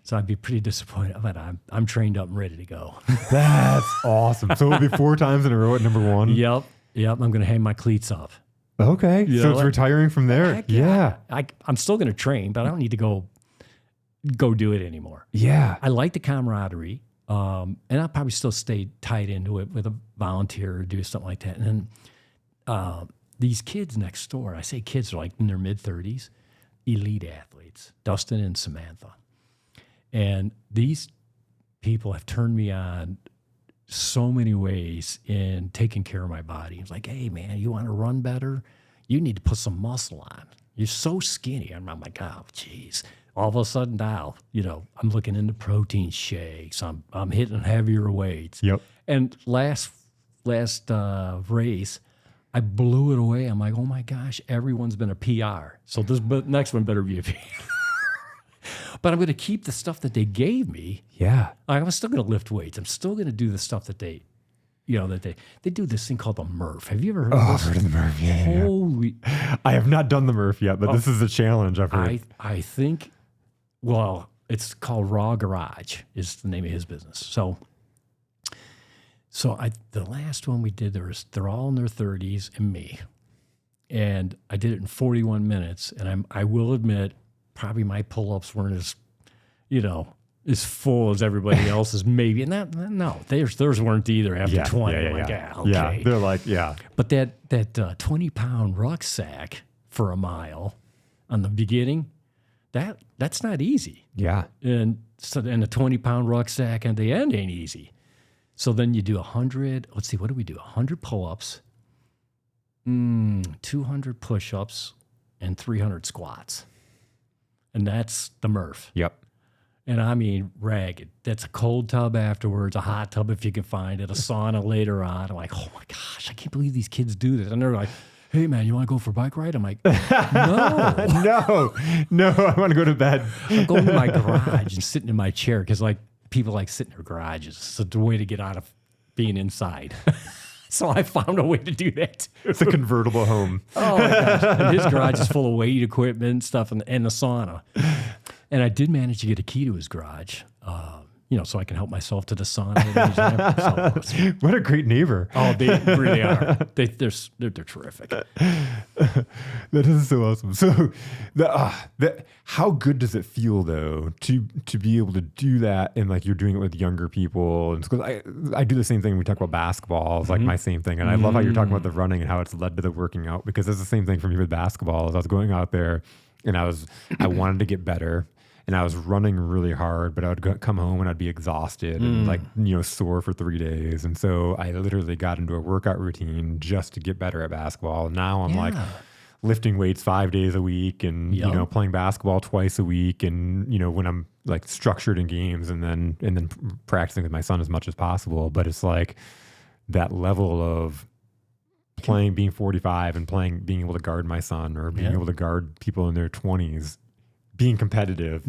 So I'd be pretty disappointed, but I'm trained up and ready to go. That's awesome. So it'll be 4 times in a row at number one? Yep. I'm going to hang my cleats up. Okay. So it's retiring from there? Yeah. I'm still going to train, but I don't need to go do it anymore. Yeah. I like the camaraderie, and I'll probably still stay tied into it with a volunteer or do something like that. And then these kids next door, I say kids are like in their mid-30s, elite athletes, Dustin and Samantha. And these people have turned me on so many ways in taking care of my body. It's like, hey, man, you want to run better? You need to put some muscle on. You're so skinny. I'm like, oh, geez. All of a sudden now, I'm looking into protein shakes. I'm hitting heavier weights. Yep. And last race, I blew it away. I'm like, oh my gosh, everyone's been a PR. So this next one better be a PR. But I'm going to keep the stuff that they gave me. Yeah. I'm still going to lift weights. I'm still going to do the stuff that they do this thing called the Murph. Have you ever heard of this? I've heard of the Murph. Yeah. Holy. I have not done the Murph yet, but this is a challenge I've heard. I think, well, it's called Raw Garage is the name of his business. So the last one we did, they're all in their 30s and me. And I did it in 41 minutes. And I will admit, probably my pull-ups weren't as full as everybody else's, maybe. And theirs weren't either after 20. Okay. Yeah, they're like, But that 20-pound rucksack for a mile on the beginning, that's not easy. Yeah. And a 20-pound rucksack at the end ain't easy. So then you do 100, let's see, what do we do? 100 pull-ups, 200 push-ups, and 300 squats. And that's the Murph. Yep. And I mean, ragged. That's a cold tub afterwards, a hot tub if you can find it, a sauna later on. I'm like, oh my gosh, I can't believe these kids do this. And they're like, hey man, you want to go for a bike ride? I'm like, no. no, I want to go to bed. I'm going to my garage and sitting in my chair because like people like sitting in their garages. It's the way to get out of being inside. So I found a way to do that too. It's a convertible home. Oh my gosh. And his garage is full of weight equipment and stuff and the sauna. And I did manage to get a key to his garage, so I can help myself to the sauna. What a great neighbor. Oh, they really are. They're terrific. That is so awesome. So how good does it feel though to be able to do that and like you're doing it with younger people? And because I do the same thing when we talk about basketball. It's like my same thing. And I love how you're talking about the running and how it's led to the working out, because it's the same thing for me with basketball. As I was going out there and I wanted to get better. And I was running really hard, but I would come home and I'd be exhausted and sore for 3 days. And so I literally got into a workout routine just to get better at basketball. Now I'm like lifting weights 5 days a week and, playing basketball twice a week. And, when I'm like structured in games and then practicing with my son as much as possible. But it's like that level of playing, being 45 and being able to guard my son or being able to guard people in their 20s. Being competitive,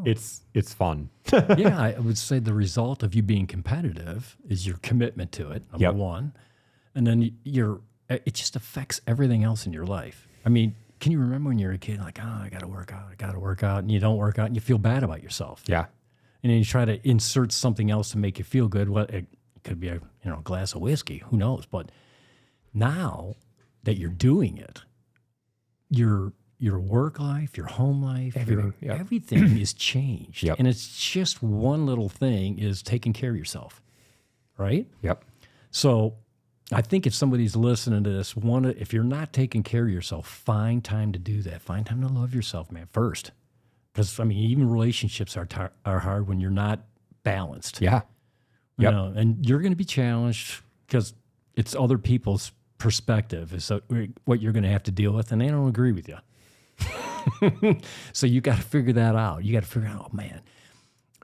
it's fun. Yeah, I would say the result of you being competitive is your commitment to it, number one. And then it just affects everything else in your life. I mean, can you remember when you were a kid, like, I got to work out, and you don't work out and you feel bad about yourself. Yeah. And then you try to insert something else to make you feel good. Well, it could be a glass of whiskey, who knows? But now that you're doing it, your work life, your home life, everything is changed. Yep. And it's just one little thing is taking care of yourself, right? Yep. So I think if somebody's listening to this, if you're not taking care of yourself, find time to do that. Find time to love yourself, man, first. Because, I mean, even relationships are hard when you're not balanced. Yeah. You know, and you're going to be challenged because it's other people's perspective is what you're going to have to deal with, and they don't agree with you. So you got to figure that out. You got to figure out, oh man,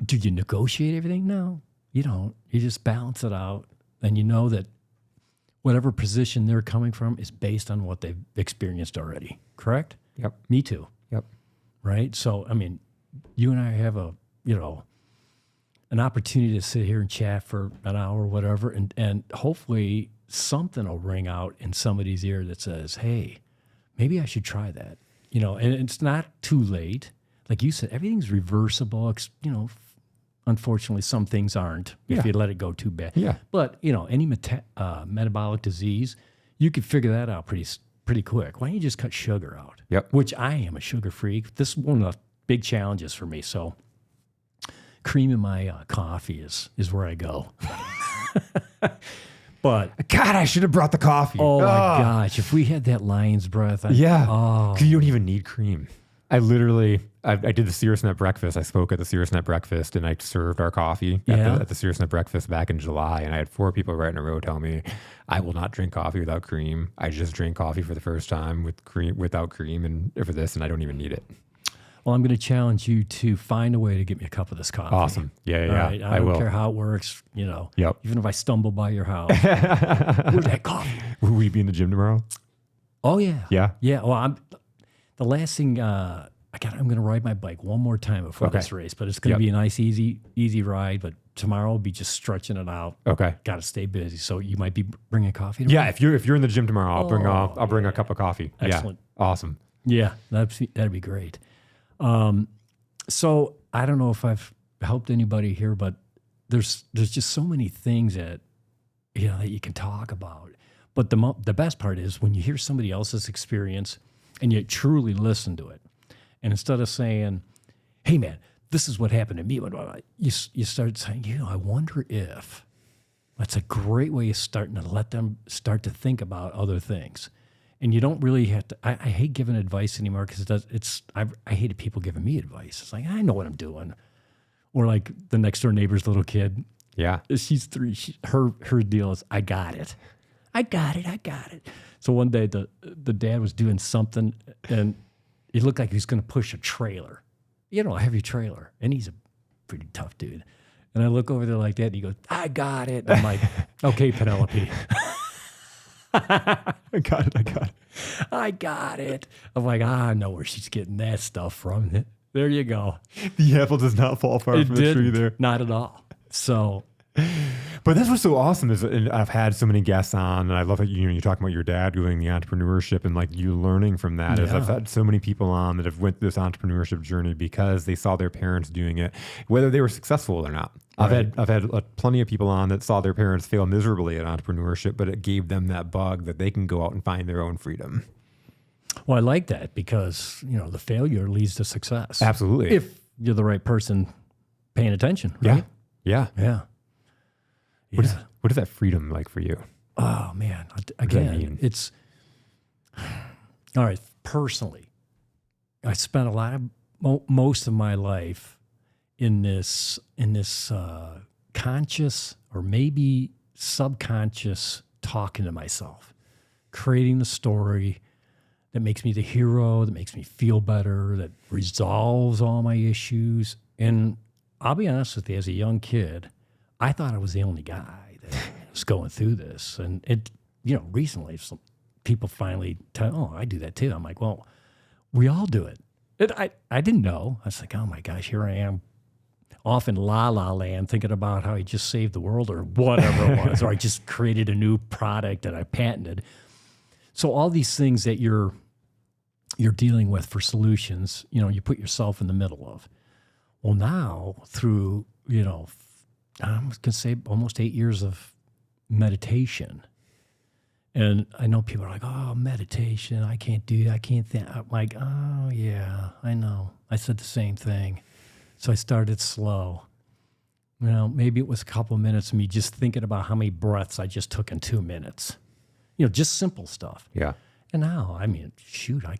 do you negotiate everything? No, you don't. You just balance it out, and you know that whatever position they're coming from is based on what they've experienced already. Correct? Yep. Me too. Yep. Right? So, I mean, you and I have an opportunity to sit here and chat for an hour or whatever, and hopefully something will ring out in somebody's ear that says, hey, maybe I should try that. And it's not too late. Like you said, everything's reversible. Unfortunately, some things aren't if you let it go too bad. Yeah. But, any metabolic disease, you could figure that out pretty quick. Why don't you just cut sugar out? Yep. Which I am a sugar freak. This is one of the big challenges for me. So cream in my coffee is where I go. But God, I should have brought the coffee. Oh my gosh, if we had that lion's breath. Because you don't even need cream. I did the Cirrus Net breakfast. I spoke at the Cirrus Net breakfast and I served our coffee at the Cirrus Net breakfast back in July. And I had 4 people right in a row tell me, I will not drink coffee without cream. I just drank coffee for the first time without cream and for this, and I don't even need it. Well, I'm going to challenge you to find a way to get me a cup of this coffee. Awesome. Yeah. Right? I don't care how it works, Yep. Even if I stumble by your house. Where's that coffee? Will we be in the gym tomorrow? Oh, yeah. Yeah? Yeah. Well, the last thing, I'm going to ride my bike one more time before this race, but it's going to be a nice, easy ride. But tomorrow I'll be just stretching it out. Okay. Got to stay busy. So you might be bringing coffee tomorrow? Yeah. If you're in the gym tomorrow, I'll bring a cup of coffee. Excellent. Yeah. Awesome. Yeah. That'd be great. So I don't know if I've helped anybody here, but there's just so many things that you can talk about. But the best part is when you hear somebody else's experience and you truly listen to it, and instead of saying, "Hey man, this is what happened to me," you start saying, I wonder if. That's a great way of starting to let them start to think about other things. And you don't really have to. I hate giving advice anymore because I hated people giving me advice. It's like, I know what I'm doing. Or like the next door neighbor's little kid. Yeah. She's 3. Her deal is, I got it. So one day the dad was doing something and it looked like he was going to push a trailer, a heavy trailer. And he's a pretty tough dude. And I look over there like that and he goes, I got it. And I'm like, okay, Penelope. I got it. I got it. I got it. I'm like, I know where she's getting that stuff from. There you go. The apple does not fall far from the tree there. Not at all. So, but that's what's so awesome is, and I've had so many guests on, and I love that you're talking about your dad doing the entrepreneurship and like you learning from that. Is I've had so many people on that have went this entrepreneurship journey because they saw their parents doing it, whether they were successful or not. Right. I've had plenty of people on that saw their parents fail miserably at entrepreneurship, but it gave them that bug that they can go out and find their own freedom. Well, I like that because, the failure leads to success. Absolutely. If you're the right person paying attention, right? Yeah. What is that freedom like for you? Oh, man. Again, it's... All right, personally, I spent most of my life in this conscious or maybe subconscious talking to myself, creating the story that makes me the hero, that makes me feel better, that resolves all my issues. And I'll be honest with you, as a young kid, I thought I was the only guy that was going through this. And recently some people finally I do that too. I'm like, well, we all do it. I didn't know. I was like, oh my gosh, here I am off in La La Land thinking about how I just saved the world or whatever it was, or I just created a new product that I patented. So all these things that you're dealing with for solutions, you put yourself in the middle of. Well, now through, I'm going to say almost 8 years of meditation. And I know people are like, oh, meditation, I can't do that. I can't think. I'm like, oh, yeah, I know. I said the same thing. So I started slow. Maybe it was a couple of minutes of me just thinking about how many breaths I just took in 2 minutes. Just simple stuff. Yeah. And now, shoot, I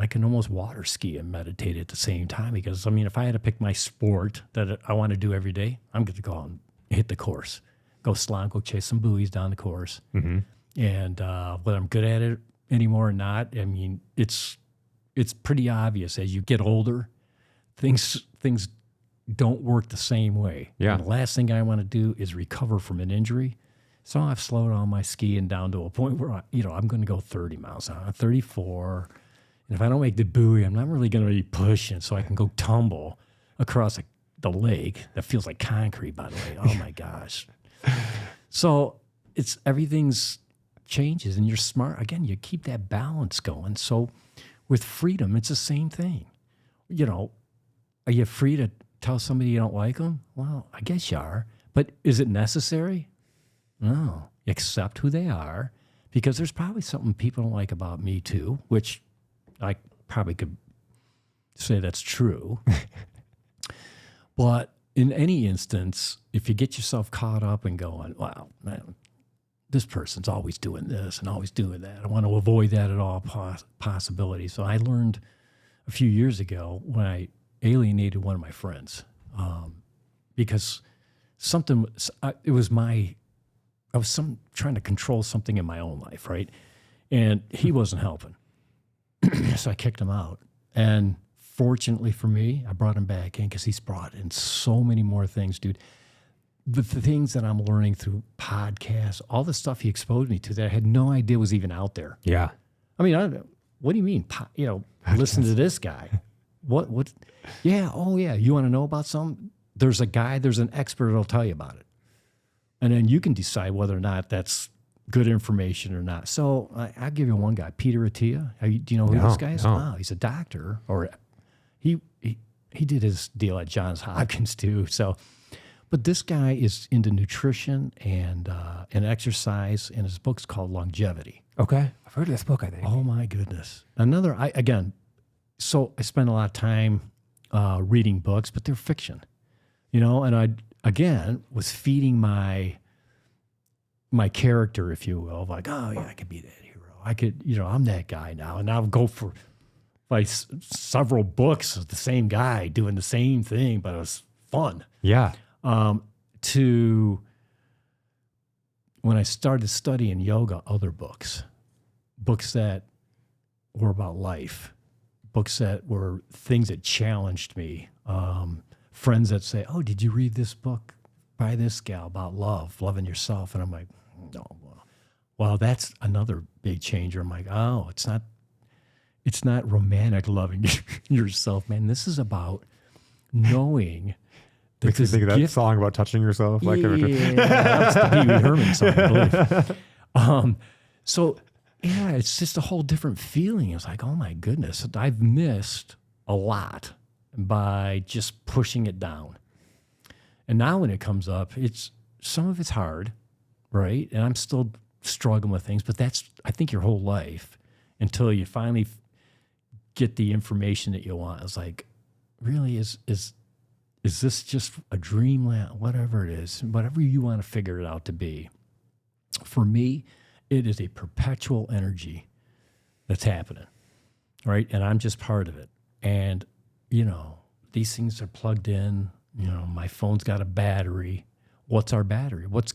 can almost water ski and meditate at the same time because, if I had to pick my sport that I want to do every day, I'm going to go out and hit the course, go slalom, go chase some buoys down the course. Mm-hmm. And whether I'm good at it anymore or not, it's pretty obvious as you get older, things don't work the same way. Yeah. And the last thing I want to do is recover from an injury. So I've slowed on my skiing down to a point where, I'm going to go 30 miles an hour, 34. And if I don't make the buoy, I'm not really going to be pushing so I can go tumble across the lake that feels like concrete, by the way. Oh, my gosh. So everything's changes, and you're smart. Again, you keep that balance going. So with freedom, it's the same thing. Are you free to tell somebody you don't like them? Well, I guess you are. But is it necessary? No. Accept who they are, because there's probably something people don't like about me too, which I probably could say that's true. But in any instance, if you get yourself caught up and going, wow, man, this person's always doing this and always doing that, I want to avoid that at all possibilities. So I learned a few years ago when I alienated one of my friends because I was trying to control something in my own life, right? And he wasn't helping. So I kicked him out. And fortunately for me, I brought him back in because he's brought in so many more things, dude. The things that I'm learning through podcasts, all the stuff he exposed me to that I had no idea was even out there. Yeah. What do you mean? Listen to this guy. What? Yeah. Oh, yeah. You want to know about something? There's an expert that'll tell you about it. And then you can decide whether or not that's good information or not. So I'll give you one guy, Peter Attia. Do you know who this guy is? No. Oh, he's a doctor, or he did his deal at Johns Hopkins too. So, but this guy is into nutrition and exercise, and his book's called Longevity. Okay, I've heard of this book, I think. Oh my goodness! So I spend a lot of time reading books, but they're fiction, and I was feeding my character, if you will, like, oh yeah, I could be that hero. I could, I'm that guy now. And I'll go for several books of the same guy doing the same thing, but it was fun. Yeah. To when I started studying yoga, other books that were about life, books that were things that challenged me. Friends that say, oh, did you read this book by this gal about loving yourself? And I'm like, no, Well, that's another big changer. I'm like, oh, it's not romantic loving yourself, man. This is about knowing that Makes me this think of that gift. song about touching yourself. Yeah, that's the Pee Wee Herman song, I believe. So yeah, it's just a whole different feeling. It's like, oh my goodness, I've missed a lot by just pushing it down. And now when it comes up, some of it's hard, right? And I'm still struggling with things, but that's, I think, your whole life until you finally get the information that you want. It's like, really, is this just a dreamland? Whatever it is, whatever you want to figure it out to be. For me, it is a perpetual energy that's happening, right? And I'm just part of it. And, these things are plugged in. My phone's got a battery. What's our battery? What's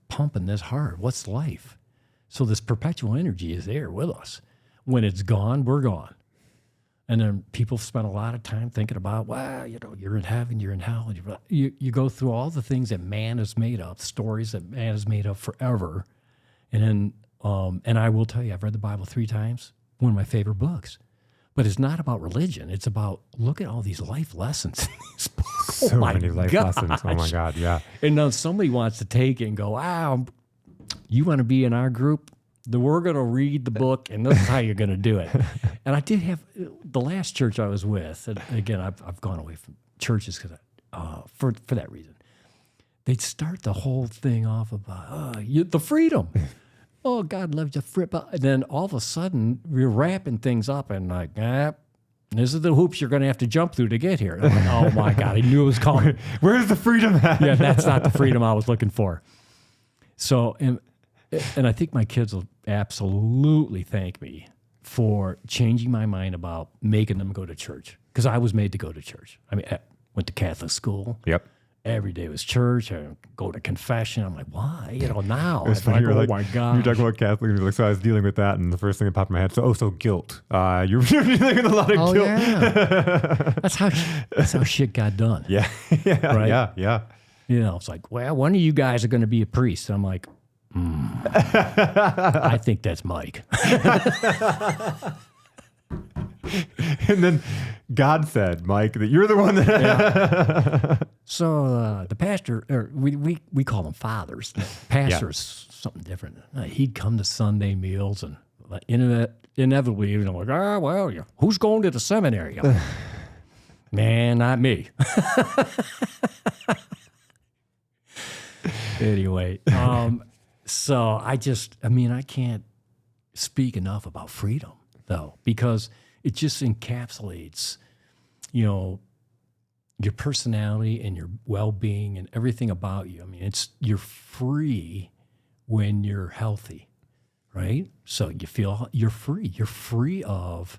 pumping this hard? What's life? So this perpetual energy is there with us. When it's gone, we're gone. And then people spend a lot of time thinking about, well, you're in heaven, you're in hell. You go through all the things that man has made up, stories that man has made up forever. And then, and I will tell you, I've read the Bible 3 times, one of my favorite books. But it's not about religion. It's about, look at all these life lessons. So many life lessons. Oh my God, yeah. And now somebody wants to take it and go, wow, you want to be in our group? Then we're going to read the book, and this is how you're going to do it. And I did have, the last church I was with, and again, I've gone away from churches because for that reason. They'd start the whole thing off about the freedom. Oh, God loves you. And then all of a sudden, we're wrapping things up and like, this is the hoops you're going to have to jump through to get here. And I'm like, oh, my God, I knew it was coming. Where's the freedom at? Yeah, that's not the freedom I was looking for. So, and I think my kids will absolutely thank me for changing my mind about making them go to church. Because I was made to go to church. I mean, I went to Catholic school. Yep. Every day was church. I go to confession. I'm like, why? Now. It was funny. Like, You're my God. You're talking about Catholic. So I was dealing with that, and the first thing that popped in my head, so guilt. You're dealing with a lot of guilt. Yeah. That's how shit got done. Yeah. Yeah. Right? Yeah. It's like, well, one of you guys are going to be a priest. And I'm like, I think that's Mike. And then God said, Mike, that you're the one that. Yeah. So the pastor, or we call them fathers. Pastor's something different. He'd come to Sunday meals and inevitably, like, who's going to the seminary? Like, man, not me. Anyway, so I can't speak enough about freedom, though, because it just encapsulates, your personality and your well-being and everything about you. I mean, you're free when you're healthy, right? So you feel you're free. You're free of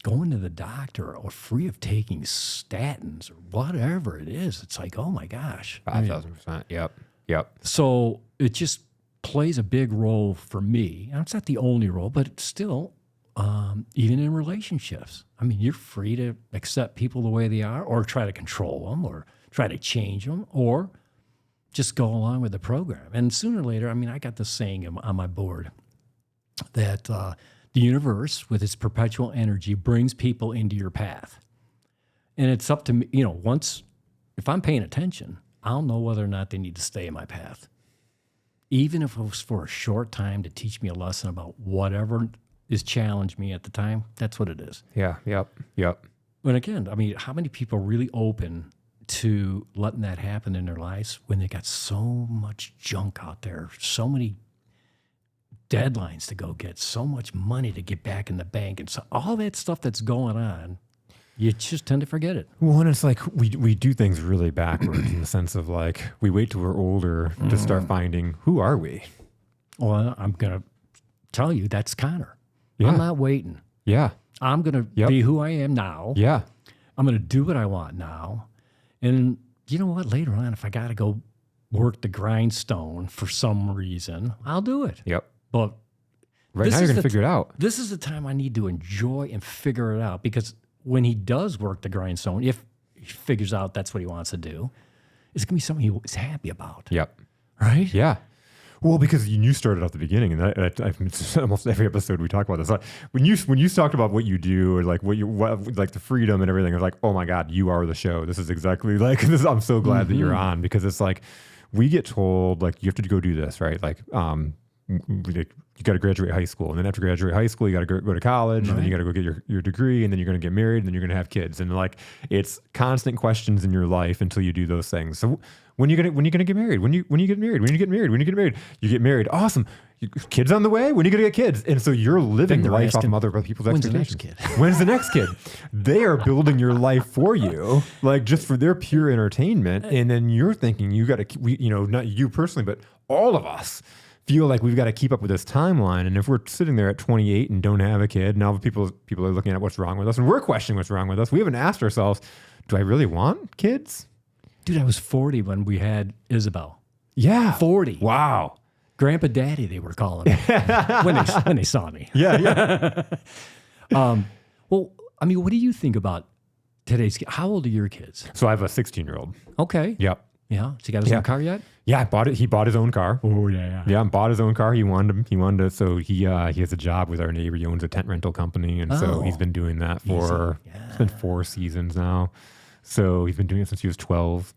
going to the doctor or free of taking statins or whatever it is. It's like, oh my gosh. 5,000%. Yep. So it just plays a big role for me. And it's not the only role, but it's still, even in relationships. I mean, you're free to accept people the way they are or try to control them or try to change them or just go along with the program. And sooner or later, I got this saying on my board that the universe, with its perpetual energy, brings people into your path. And it's up to me, if I'm paying attention, I'll know whether or not they need to stay in my path. Even if it was for a short time to teach me a lesson about whatever is challenged me at the time, that's what it is. Yeah, yep. And again, how many people are really open to letting that happen in their lives when they got so much junk out there, so many deadlines to go get, so much money to get back in the bank, and so all that stuff that's going on, you just tend to forget it. Well, and it's like we do things really backwards in the sense of like we wait till we're older to start finding who are we. Well, I'm going to tell you that's Connor. Yeah. I'm not waiting. Yeah. I'm going to be who I am now. Yeah. I'm going to do what I want now. And you know what? Later on, if I got to go work the grindstone for some reason, I'll do it. Yep. But right now you're going to figure it out. This is the time I need to enjoy and figure it out, because when he does work the grindstone, if he figures out that's what he wants to do, it's going to be something he's happy about. Yep. Right? Yeah. Well, because you started at the beginning, and almost every episode we talk about this. Like, when you talked about what you do, or like like the freedom and everything, I was like, oh my God, you are the show. This is exactly like this. I'm so glad that you're on, because it's like we get told like you have to go do this, right? Like you got to graduate high school, and then after graduate high school, you got to go to college, and then you got to go get your degree, and then you're going to get married, and then you're going to have kids, and like it's constant questions in your life until you do those things. So when you gonna get married? When you get married? When you get married? When you get married? You get married. Awesome. Kids on the way? When are you going to get kids? And so you're living life off of other people's expectations. When's the next kid? When's the next kid? They are building your life for you, like just for their pure entertainment. And then you're thinking you got to, not you personally, but all of us feel like we've got to keep up with this timeline. And if we're sitting there at 28 and don't have a kid, now people are looking at what's wrong with us, and we're questioning what's wrong with us. We haven't asked ourselves, do I really want kids? Dude, I was 40 when we had Isabel. Yeah. 40. Wow. Grandpa Daddy, they were calling me when they saw me. Yeah. Well, I mean, what do you think about today's kids? How old are your kids? So I have a 16-year-old. Okay. Yep. Yeah. So he got his own car yet? Yeah, I bought it. He bought his own car. Oh, yeah. Yeah, bought his own car. He wanted to. So he has a job with our neighbor. He owns a tent rental company, and so he's been doing that for it's been 4 seasons now. So he's been doing it since he was 12.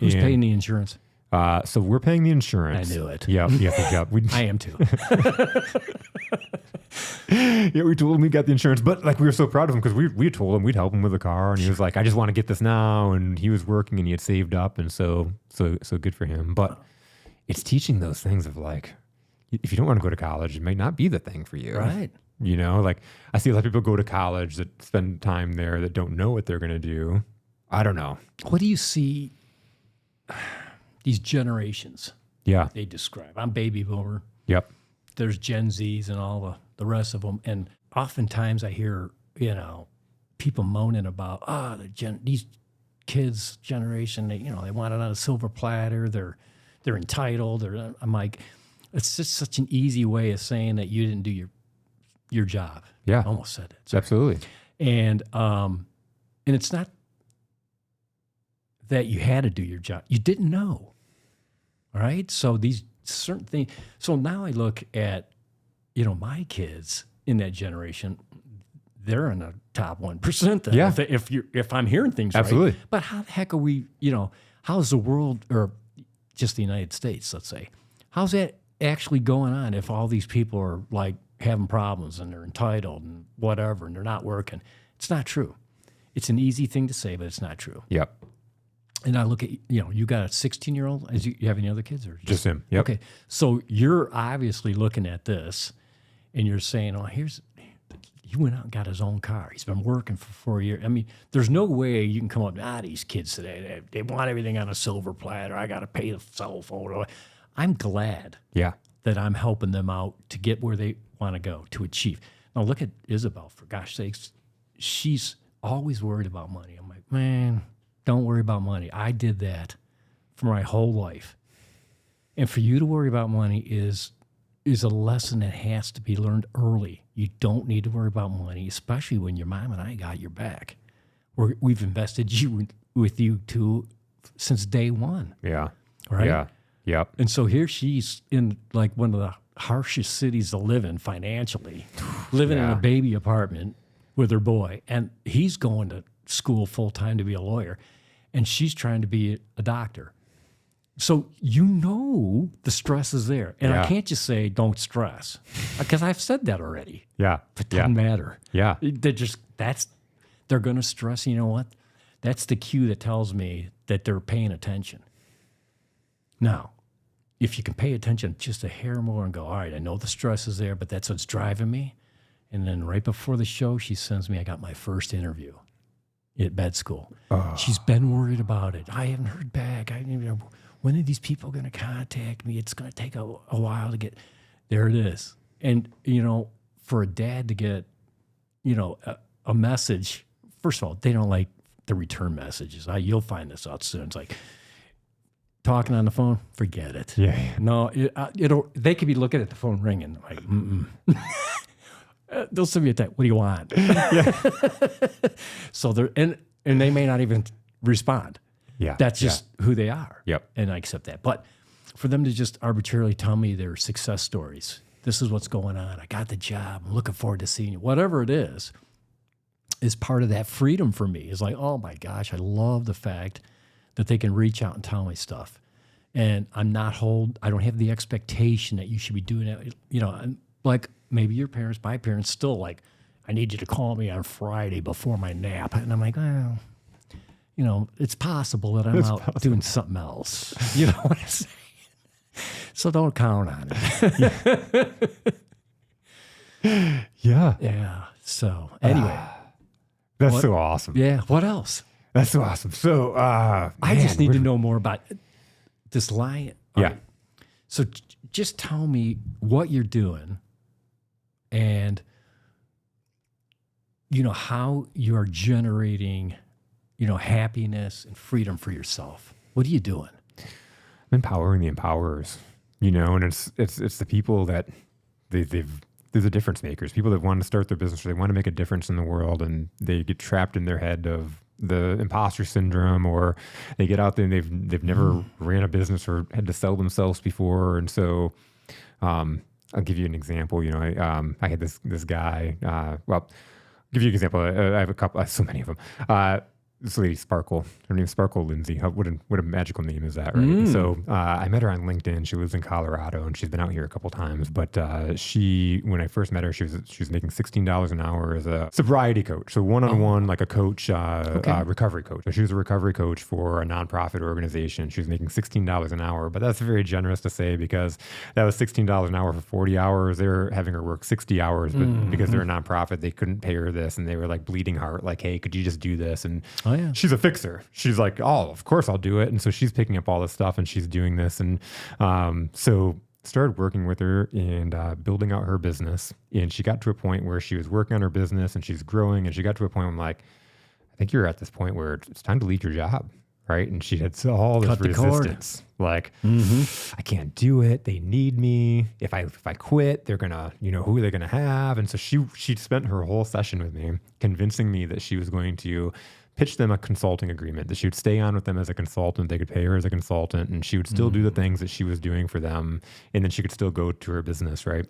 Who's paying the insurance? So we're paying the insurance. I knew it. Yep. I am too. Yeah, we told him we got the insurance, but like we were so proud of him because we told him we'd help him with the car, and he was like, I just want to get this now, and he was working and he had saved up, and so good for him. But it's teaching those things of like, if you don't want to go to college, it might not be the thing for you. Right. Like I see a lot of people go to college that spend time there that don't know what they're going to do. I don't know. What do you see these generations they describe? I'm baby boomer. Yep. There's Gen Zs and all the rest of them. And oftentimes I hear, people moaning about, these kids generation, they want it on a silver platter. They're entitled. I'm like, it's just such an easy way of saying that you didn't do your job. Yeah. I almost said it. Sorry. Absolutely. And it's not that you had to do your job. You didn't know. All right. So these certain things. So now I look at, my kids in that generation, they're in the top 1%. Then, yeah. If I'm hearing things absolutely. Right. But how the heck are we, how's the world, or just the United States, let's say, how's that actually going on if all these people are like having problems and they're entitled and whatever, and they're not working? It's not true. It's an easy thing to say, but it's not true. Yep. And I look at, you got a 16-year-old. You have any other kids? Or just him. Yep. Okay. So you're obviously looking at this and you're saying, he went out and got his own car. He's been working for 4 years. I mean, there's no way you can come up, these kids today, they want everything on a silver platter. I got to pay the cell phone. I'm glad that I'm helping them out to get where they want to go, to achieve. Now look at Isabel, for gosh sakes. She's always worried about money. I'm like, man, don't worry about money. I did that for my whole life. And for you to worry about money is a lesson that has to be learned early. You don't need to worry about money, especially when your mom and I got your back. We've invested with you too since day one. Yeah. Right? Yeah. Yep. And so here she's in like one of the harshest cities to live in financially, living in a baby apartment with her boy. And he's going to school full time to be a lawyer, and she's trying to be a doctor. So the stress is there. And I can't just say don't stress, because I've said that already. Yeah. It doesn't matter. Yeah. They're going to stress. You know what? That's the cue that tells me that they're paying attention. Now, if you can pay attention just a hair more and go, all right, I know the stress is there, but that's what's driving me. And then right before the show, she sends me, I got my first interview at med school. She's been worried about it. I haven't heard back. When are these people going to contact me? It's going to take a while to get. There it is. And, for a dad to get, a message, first of all, they don't like the return messages. You'll find this out soon. It's like talking on the phone, forget it. Yeah. No, they could be looking at the phone ringing. Like, they'll send me a text. What do you want? So and they may not even respond. Yeah. That's just who they are. Yep. And I accept that. But for them to just arbitrarily tell me their success stories. This is what's going on. I got the job. I'm looking forward to seeing you. Whatever it is part of that freedom for me. It's like, oh my gosh, I love the fact that they can reach out and tell me stuff. And I don't have the expectation that you should be doing it. You know, like maybe your parents, my parents still like, I need you to call me on Friday before my nap. And I'm like, well, you know, it's possible that I'm out doing something else. You know what I'm saying? So don't count on it. Yeah. Yeah. So anyway. That's so awesome. Yeah. What else? That's so awesome. So I just need to know more about this line. Yeah. Right. So just tell me what you're doing and, you know, how you're generating, you know, happiness and freedom for yourself. What are you doing? I'm empowering the empowerers, you know, and it's the people that they're the difference makers, people that want to start their business or they want to make a difference in the world, and they get trapped in their head of the imposter syndrome, or they get out there and they've never ran a business or had to sell themselves before. And so, I'll give you an example. You know, I had this guy, well, give you an example. I have a couple, so many of them. This lady, Sparkle. Her name's Sparkle Lindsay. What a magical name is that, right? So I met her on LinkedIn. She lives in Colorado, and she's been out here a couple times. But when I first met her, she was making $16 an hour as a sobriety coach. So one-on-one, like a coach, recovery coach. So she was a recovery coach for a nonprofit organization. She was making $16 an hour, but that's very generous to say because that was $16 an hour for 40 hours. They were having her work 60 hours, but because they're a nonprofit, they couldn't pay her this, and they were like bleeding heart, like, hey, could you just do this? And yeah. She's a fixer. She's like, oh, of course I'll do it. And so she's picking up all this stuff and she's doing this. And so started working with her and building out her business. And she got to a point where she was working on her business and she's growing. And she got to a point where I'm like, I think you're at this point where it's time to leave your job. Right. And she had all this resistance. Like, I can't do it. They need me. If I quit, they're going to, you know, who are they going to have? And so she spent her whole session with me convincing me that she was going to pitch them a consulting agreement, that she would stay on with them as a consultant. They could pay her as a consultant and she would still do the things that she was doing for them. And then she could still go to her business. Right.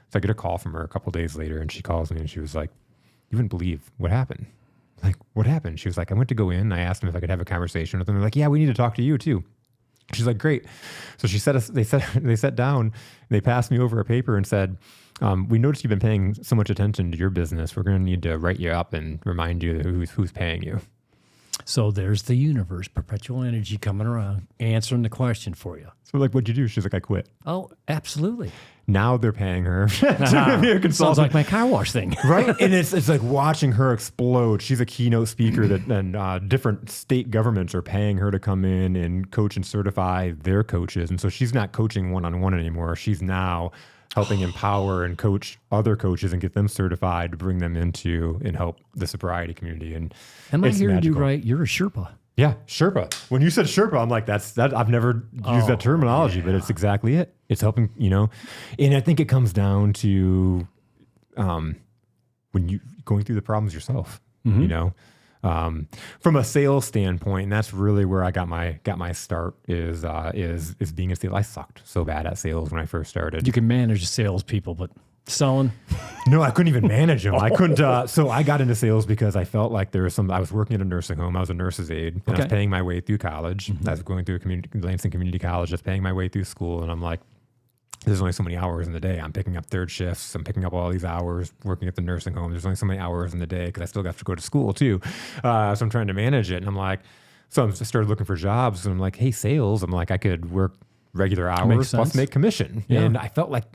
So I get a call from her a couple of days later and she calls me and she was like, you wouldn't believe what happened. Like, what happened? She was like, I went to go in. I asked them if I could have a conversation with them. They're like, yeah, we need to talk to you too. She's like, great. So they sat down and they passed me over a paper and said, we noticed you've been paying so much attention to your business. We're going to need to write you up and remind you who's paying you. So there's the universe, perpetual energy coming around, answering the question for you. So like, what'd you do? She's like, I quit. Oh, absolutely. Now they're paying her to be a consultant. Sounds like my car wash thing. Right? And it's like watching her explode. She's a keynote speaker and different state governments are paying her to come in and coach and certify their coaches. And so she's not coaching one-on-one anymore. She's now helping empower and coach other coaches and get them certified to bring them into and help the sobriety community. And am I it's hearing magical. you right? You're a Sherpa. Yeah, Sherpa. When you said Sherpa, I'm like, that I've never used that terminology, but it's exactly it. It's helping, you know, and I think it comes down to when you going through the problems yourself, you know, from a sales standpoint, and that's really where I got my start is being a sales. I sucked so bad at sales when I first started. You can manage salespeople, but selling? No, I couldn't even manage them. I couldn't. So I got into sales because I felt like there was I was working at a nursing home. I was a nurse's aide and I was paying my way through college. I was going through Lansing Community College. I was paying my way through school. And I'm like, there's only so many hours in the day. I'm picking up third shifts. I'm picking up all these hours working at the nursing home. There's only so many hours in the day because I still have to go to school too. So I'm trying to manage it. And I'm like, so I started looking for jobs and I'm like, hey, sales. I'm like, I could work regular hours plus make commission. Yeah. And I felt like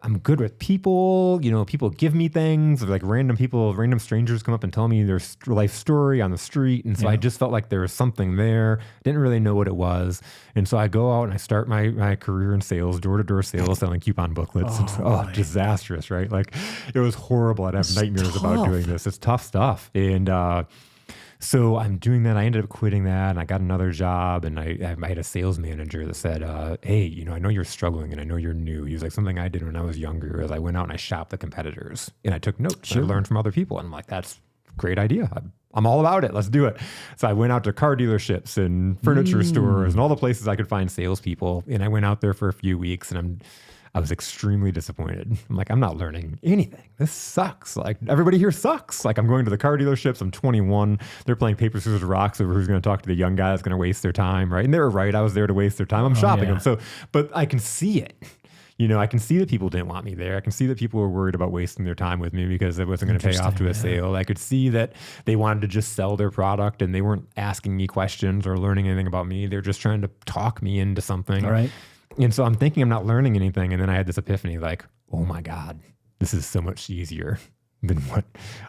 I'm good with people, you know, people give me things like random strangers come up and tell me their life story on the street. And so I just felt like there was something there. Didn't really know what it was. And so I go out and I start my career in sales, door-to-door sales, selling coupon booklets. Disastrous, right? Like it was horrible. I'd have nightmares about doing this. It's tough stuff. And, so I'm doing that. I ended up quitting that and I got another job and I had a sales manager that said, hey, you know, I know you're struggling and I know you're new. He was like, something I did when I was younger is I went out and I shopped the competitors and I took notes. And I learned from other people. And I'm like, that's a great idea. I'm all about it. Let's do it. So I went out to car dealerships and furniture stores and all the places I could find salespeople. And I went out there for a few weeks, and I was extremely disappointed. I'm like, I'm not learning anything. This sucks. Like, everybody here sucks. Like, I'm going to the car dealerships. I'm 21. They're playing paper, scissors, rocks over who's going to talk to the young guy that's going to waste their time, right? And they were right. I was there to waste their time. I'm shopping them. So, but I can see it. I can see that people didn't want me there. I can see that people were worried about wasting their time with me because it wasn't going to pay off to a sale. I could see that they wanted to just sell their product and they weren't asking me questions or learning anything about me. They're just trying to talk me into something. All right. And so I'm thinking I'm not learning anything. And then I had this epiphany like, oh my God, this is so much easier than what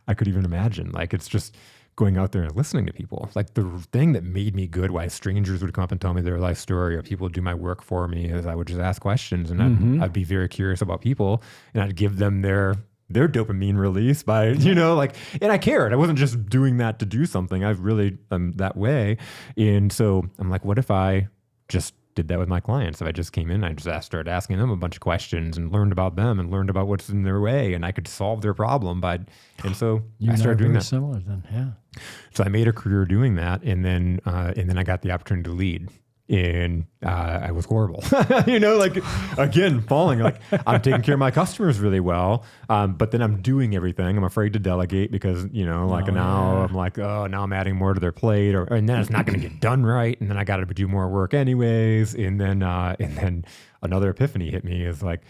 I could even imagine. Like, it's just going out there and listening to people. Like, the thing that made me good, why strangers would come up and tell me their life story, or people would do my work for me, is I would just ask questions, and I'd be very curious about people, and I'd give them their dopamine release by, and I cared. I wasn't just doing that to do something. I really am that way. And so I'm like, what if I just did that with my clients? If I just came in, I just started asking them a bunch of questions and learned about them and learned about what's in their way, and I could solve their problem and so I started doing that. Similar then, yeah. So I made a career doing that, and then I got the opportunity to lead, and I was horrible. Again, falling. Like, I'm taking care of my customers really well, but then I'm doing everything. I'm afraid to delegate because I'm like, oh, now I'm adding more to their plate, and then it's not going to get done right, and then I got to do more work anyways, and then another epiphany hit me is like,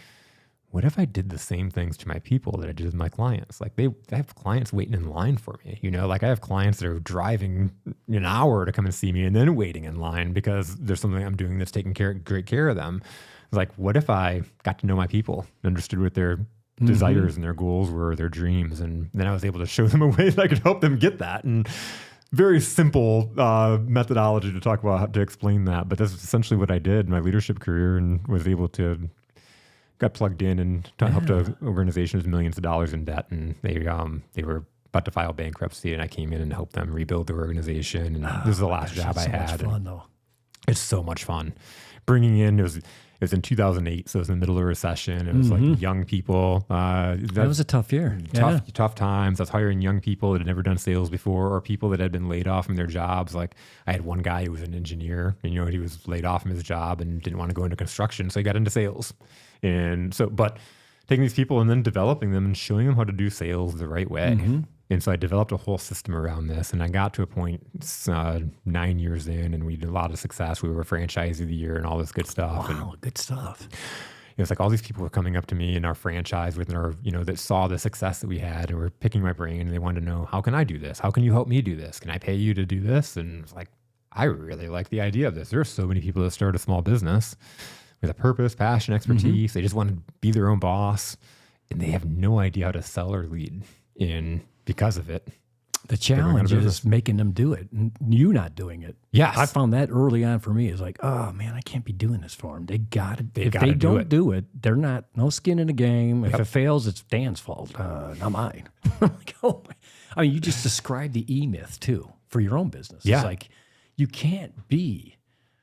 what if I did the same things to my people that I did with my clients? Like, I have clients waiting in line for me, like I have clients that are driving an hour to come and see me and then waiting in line because there's something I'm doing that's taking great care of them. It's like, what if I got to know my people, understood what their desires and their goals were, their dreams, and then I was able to show them a way that I could help them get that. And very simple methodology to talk about how to explain that, but that's essentially what I did in my leadership career, and was able to got plugged in and helped an organization with millions of dollars in debt, and they were about to file bankruptcy, and I came in and helped them rebuild their organization. And this is the last job I had. Much fun, though. It's so much fun. Bringing in, it was in 2008, so it was in the middle of a recession. It was like young people. That was a tough year. Tough times. I was hiring young people that had never done sales before, or people that had been laid off from their jobs. Like, I had one guy who was an engineer, and he was laid off from his job and didn't want to go into construction, so he got into sales. And so, but taking these people and then developing them and showing them how to do sales the right way. And so I developed a whole system around this, and I got to a point 9 years in, and we had a lot of success. We were franchisee of the year and all this good stuff. Wow, good stuff. It was like all these people were coming up to me in our franchise within our, that saw the success that we had, and were picking my brain, and they wanted to know, how can I do this? How can you help me do this? Can I pay you to do this? And it's like, I really like the idea of this. There are so many people that start a small business with a purpose, passion, expertise. They just want to be their own boss, and they have no idea how to sell or lead. And because of it, the challenge is making them do it, and you not doing it. Yes. I found that early on for me. Is like, oh man, I can't be doing this for them. If they don't do it, they're no skin in the game. If it fails, it's Dan's fault, not mine. Like, I mean, you just described the E-myth too for your own business. Yeah. It's like, you can't be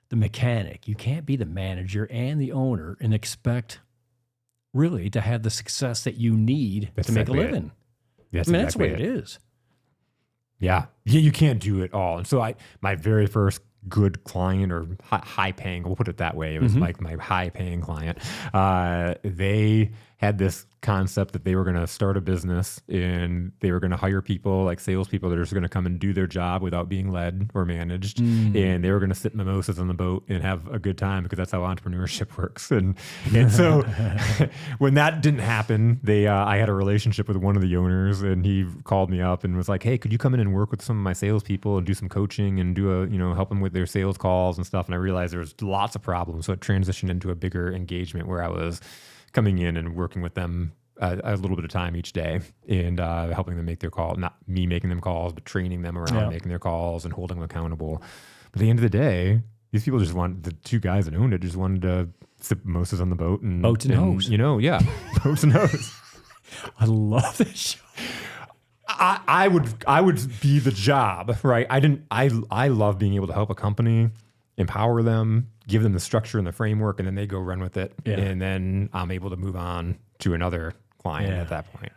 the mechanic, you can't be the manager and the owner and expect really to have the success that you need to make a living. That's the way it is. Yeah, you can't do it all. And so my very first good client, or high paying, we'll put it that way. It was like my high paying client. They had this concept that they were going to start a business, and they were going to hire people, like salespeople, that are just going to come and do their job without being led or managed. And they were going to sit mimosas on the boat and have a good time, because that's how entrepreneurship works. And so when that didn't happen, I had a relationship with one of the owners, and he called me up and was like, hey, could you come in and work with some of my salespeople and do some coaching and help them with their sales calls and stuff. And I realized there was lots of problems. So it transitioned into a bigger engagement where I was coming in and working with them a little bit of time each day, and helping them make their call. Not me making them calls, but training them around making their calls and holding them accountable. But at the end of the day, these people the two guys that owned it just wanted to sip mimosas on the boat and boats and hose. Boats and hose. I love this show. I would be the job, right? I love being able to help a company, empower them, give them the structure and the framework, and then they go run with it. Yeah. And then I'm able to move on to another client at that point.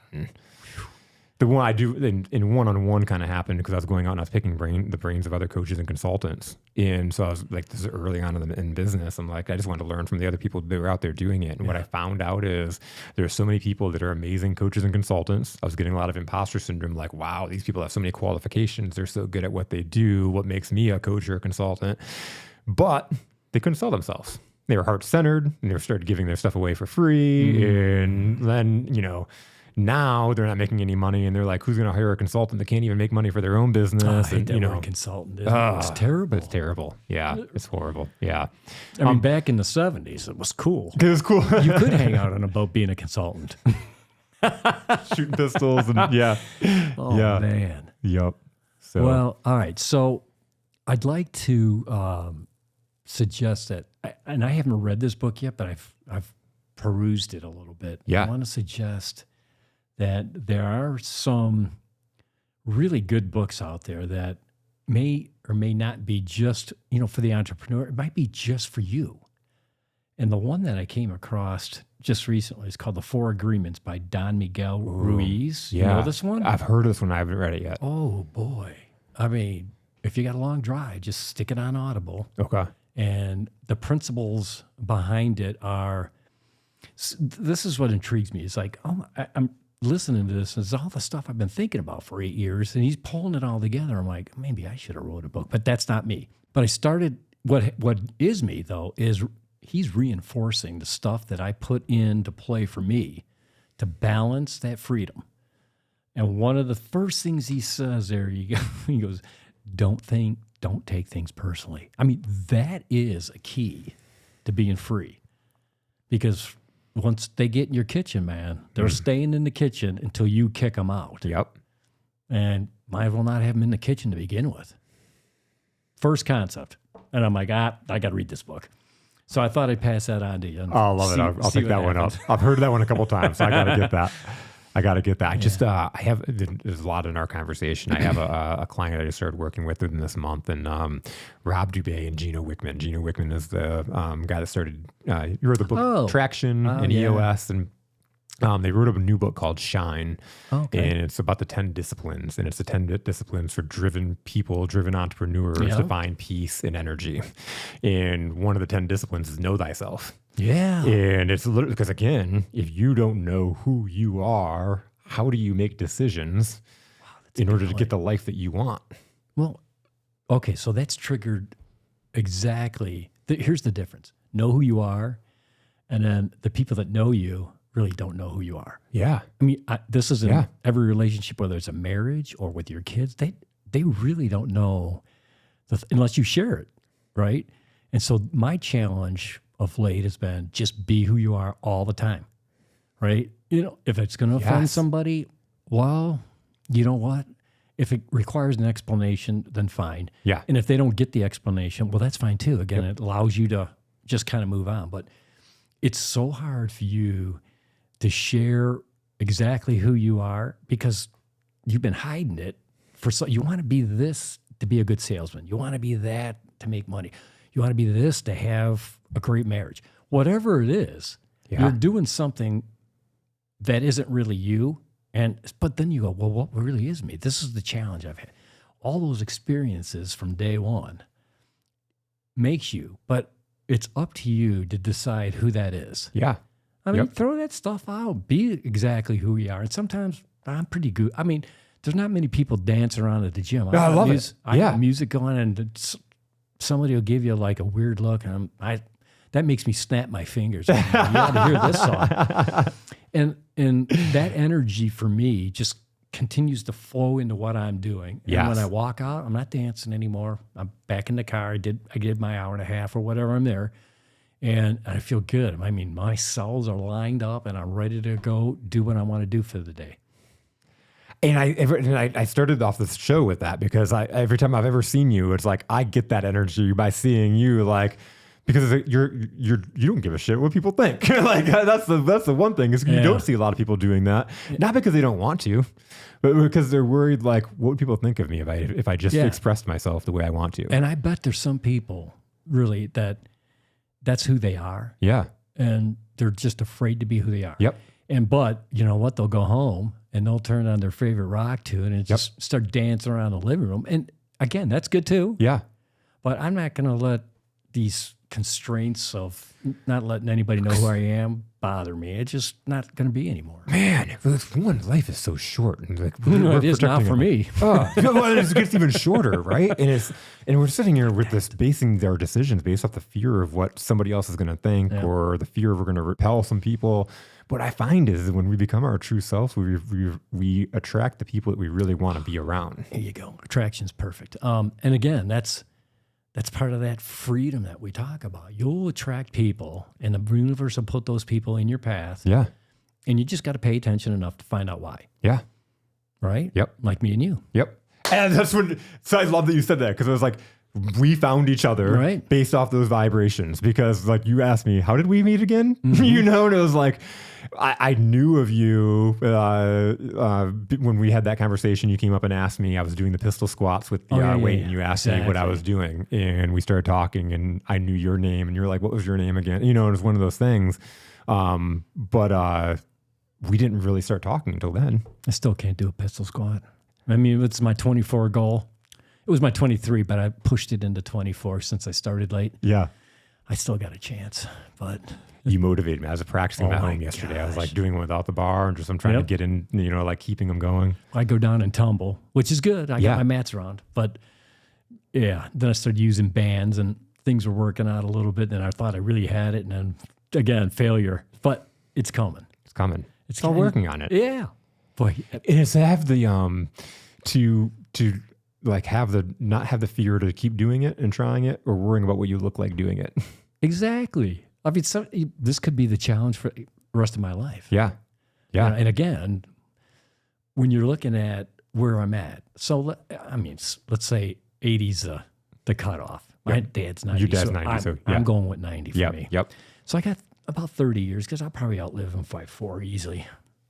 The one I do in one-on-one kind of happened because I was going out and I was picking the brains of other coaches and consultants. And so I was like, this is early on in business. I'm like, I just wanted to learn from the other people that were out there doing it. And what I found out is there are so many people that are amazing coaches and consultants. I was getting a lot of imposter syndrome. Like, wow, these people have so many qualifications. They're so good at what they do. What makes me a coach or a consultant? But they couldn't sell themselves. They were heart-centered and they started giving their stuff away for free. And then, now they're not making any money and they're like, who's going to hire a consultant that can't even make money for their own business? I hate that word consultant. It's terrible. It's terrible. Yeah. It's horrible. Yeah. I mean, back in the 70s, it was cool. It was cool. You could hang out on a boat being a consultant. Shooting pistols and Oh, man. Yep. So, well, all right. So I'd like to suggest that, and I haven't read this book yet, but I've perused it a little bit. Yeah. I want to suggest that there are some really good books out there that may or may not be just, for the entrepreneur. It might be just for you. And the one that I came across just recently is called The Four Agreements by Don Miguel Ruiz. yeah. You know this one? I've heard of this one. I haven't read it yet. Oh, boy. I mean, if you got a long drive, just stick it on Audible. Okay. And the principles behind it are, this is what intrigues me. It's like, I'm listening to this, and it's all the stuff I've been thinking about for 8 years, and he's pulling it all together. I'm like, maybe I should have wrote a book, but that's not me. But I started, what is me, though, is he's reinforcing the stuff that I put into play for me to balance that freedom. And one of the first things he says there, he goes, don't take things personally. I mean, that is a key to being free, because once they get in your kitchen, man, they're staying in the kitchen until you kick them out. Yep. And might as well not have them in the kitchen to begin with. First concept. And I'm like, I got to read this book. So I thought I'd pass that on to you. I love it. I'll take that one up. I've heard that one a couple times, so I got to get that. I just, there's a lot in our conversation. I have a client I just started working with within this month, and Rob Dubay and Gino Wickman. Gino Wickman is the guy that started, you wrote the book Traction and EOS, and they wrote a new book called Shine, and it's about the 10 disciplines, and it's the 10 disciplines for driven people, driven entrepreneurs to find peace and energy. And one of the 10 disciplines is know thyself. Yeah. And it's literally because, again, if you don't know who you are, how do you make decisions in order to get the life that you want? Well, okay, so that's triggered exactly. Here's the difference. Know who you are, and then the people that know you really don't know who you are. Yeah. I mean, this is in every relationship, whether it's a marriage or with your kids, they really don't know unless you share it, right? And so my challenge of late has been just be who you are all the time, right? If it's going to offend somebody, well, you know what? If it requires an explanation, then fine. Yeah. And if they don't get the explanation, well, that's fine too. Again, it allows you to just kind of move on. But it's so hard for you to share exactly who you are because you've been hiding it you want to be this to be a good salesman. You want to be that to make money. You want to be this to have a great marriage. Whatever it is, you're doing something that isn't really you. But then you go, well, what really is me? This is the challenge I've had. All those experiences from day one makes you, but it's up to you to decide who that is. Yeah. I mean, throw that stuff out. Be exactly who you are. And sometimes I'm pretty good. I mean, there's not many people dancing around at the gym. I love it. I got music going, and somebody will give you like a weird look, and that makes me snap my fingers. You got to hear this song. And that energy for me just continues to flow into what I'm doing. And when I walk out, I'm not dancing anymore. I'm back in the car. I did my hour and a half or whatever. I'm there. And I feel good. I mean, my cells are lined up and I'm ready to go do what I want to do for the day. And I started off this show with that because every time I've ever seen you, it's like I get that energy by seeing you, like, because you don't give a shit what people think. Like that's the one thing is you don't see a lot of people doing that, not because they don't want to, but because they're worried, like, what would people think of me if I just expressed myself the way I want to? And I bet there's some people really that's who they are. Yeah. And they're just afraid to be who they are. Yep. But you know what? They'll go home and they'll turn on their favorite rock tune and just start dancing around the living room. And again, that's good too. Yeah. But I'm not going to let these constraints of not letting anybody know who I am bother me. It's just not going to be anymore. Man, life is so short. And like, It is not for me. Oh, well, it gets even shorter, right? And we're sitting here with this, basing our decisions based off the fear of what somebody else is going to think, or the fear of we're going to repel some people. What I find is that when we become our true selves, we attract the people that we really want to be around. There you go. Attraction's perfect. And again, that's part of that freedom that we talk about. You'll attract people, and the universe will put those people in your path. Yeah. And you just got to pay attention enough to find out why. Yeah. Right? Yep. Like me and you. Yep. And so I love that you said that, because it was like, we found each other based off those vibrations, because like you asked me, how did we meet again? Mm-hmm. And it was like, I knew of you when we had that conversation. You came up and asked me. I was doing the pistol squats with the weight, and you asked me what I was doing, and we started talking, and I knew your name, and you're like, "What was your name again?" It was one of those things. But we didn't really start talking until then. I still can't do a pistol squat. I mean, it's my 24 goal. It was my 23, but I pushed it into 24 since I started late. Yeah, I still got a chance, but. You motivated me. I was practicing at home yesterday. Gosh. I was like doing it without the bar, and I'm trying to get in, like keeping them going. I go down and tumble, which is good. I got my mats around, but then I started using bands, and things were working out a little bit. And I thought I really had it, and then again, failure. But it's coming. It's coming. It's all working on it. Yeah, boy. And it's to have the to like not have the fear to keep doing it and trying it, or worrying about what you look like doing it. Exactly. I mean, this could be the challenge for the rest of my life. Yeah. Yeah. And again, when you're looking at where I'm at, so I mean, let's say 80's the cutoff. My dad's 90. Your dad's 90. I'm going with 90 for me. Yep. So I got about 30 years, because I'll probably outlive him 5'4" easily.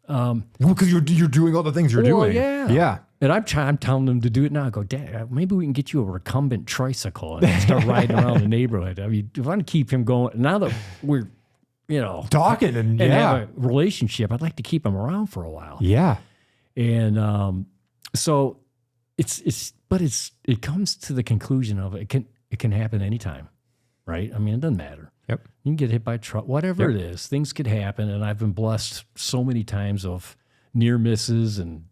Well, because you're doing all the things you're doing. Yeah. Yeah. And I'm telling them to do it now. I go, Dad, maybe we can get you a recumbent tricycle and start riding around the neighborhood. I mean, if I want to keep him going, now that we're, talking and have a relationship, I'd like to keep him around for a while. Yeah. And so it comes to the conclusion of it can happen anytime, right? I mean, it doesn't matter. Yep. You can get hit by a truck, whatever it is. Things could happen, and I've been blessed so many times of near misses and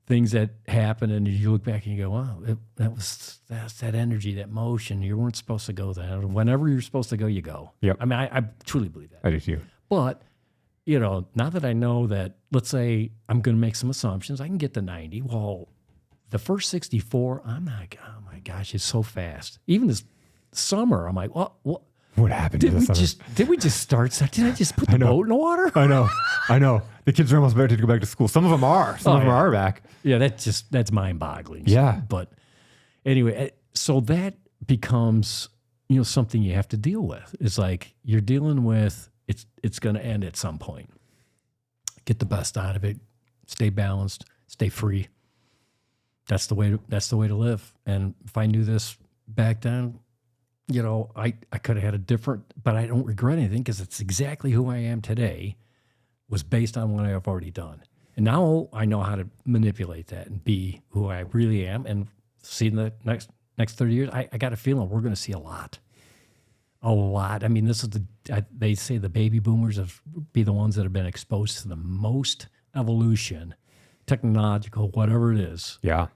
things that happen, and you look back and you go, wow, that's that energy, that motion. You weren't supposed to go there. Whenever you're supposed to go, you go. Yep. I mean, I truly believe that. I do too. But, now that I know that, let's say I'm going to make some assumptions, I can get to 90. Well, the first 64, I'm like, oh my gosh, it's so fast. Even this summer, I'm like, what happened to this summer? Did we just start? Did I just put the boat in the water? I know. The kids are almost ready to go back to school. Some of them are. Some of them are back. Yeah, that's mind-boggling. Yeah. But anyway, so that becomes, something you have to deal with. It's like you're dealing with, it's going to end at some point. Get the best out of it. Stay balanced. Stay free. That's the way to live. And if I knew this back then, I could have had a different, but I don't regret anything, because it's exactly who I am today was based on what I've already done. And now I know how to manipulate that and be who I really am. And see, in the next 30 years, I got a feeling we're going to see a lot. A lot. I mean, this is they say the baby boomers be the ones that have been exposed to the most evolution, technological, whatever it is. Yeah.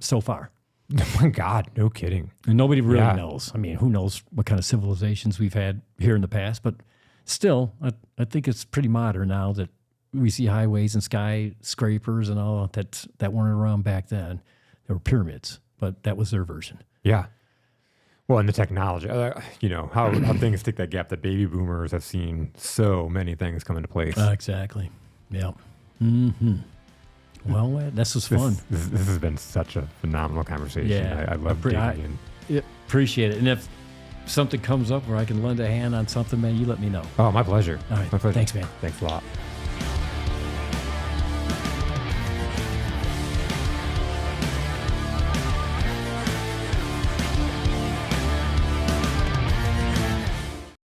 So far. Oh my God, no kidding. And nobody really knows. I mean, who knows what kind of civilizations we've had here in the past, but still, I think it's pretty modern now that we see highways and skyscrapers and all that weren't around back then. There were pyramids, but that was their version. Yeah. Well, and the technology, how things take that gap. The baby boomers have seen so many things come into place. Exactly. Yeah. Mm-hmm. Well, this was fun. This has been such a phenomenal conversation. Yeah. I love digging in. Appreciate it. And if something comes up where I can lend a hand on something, man, you let me know. Oh, my pleasure. All right. My pleasure. Thanks, man. Thanks a lot.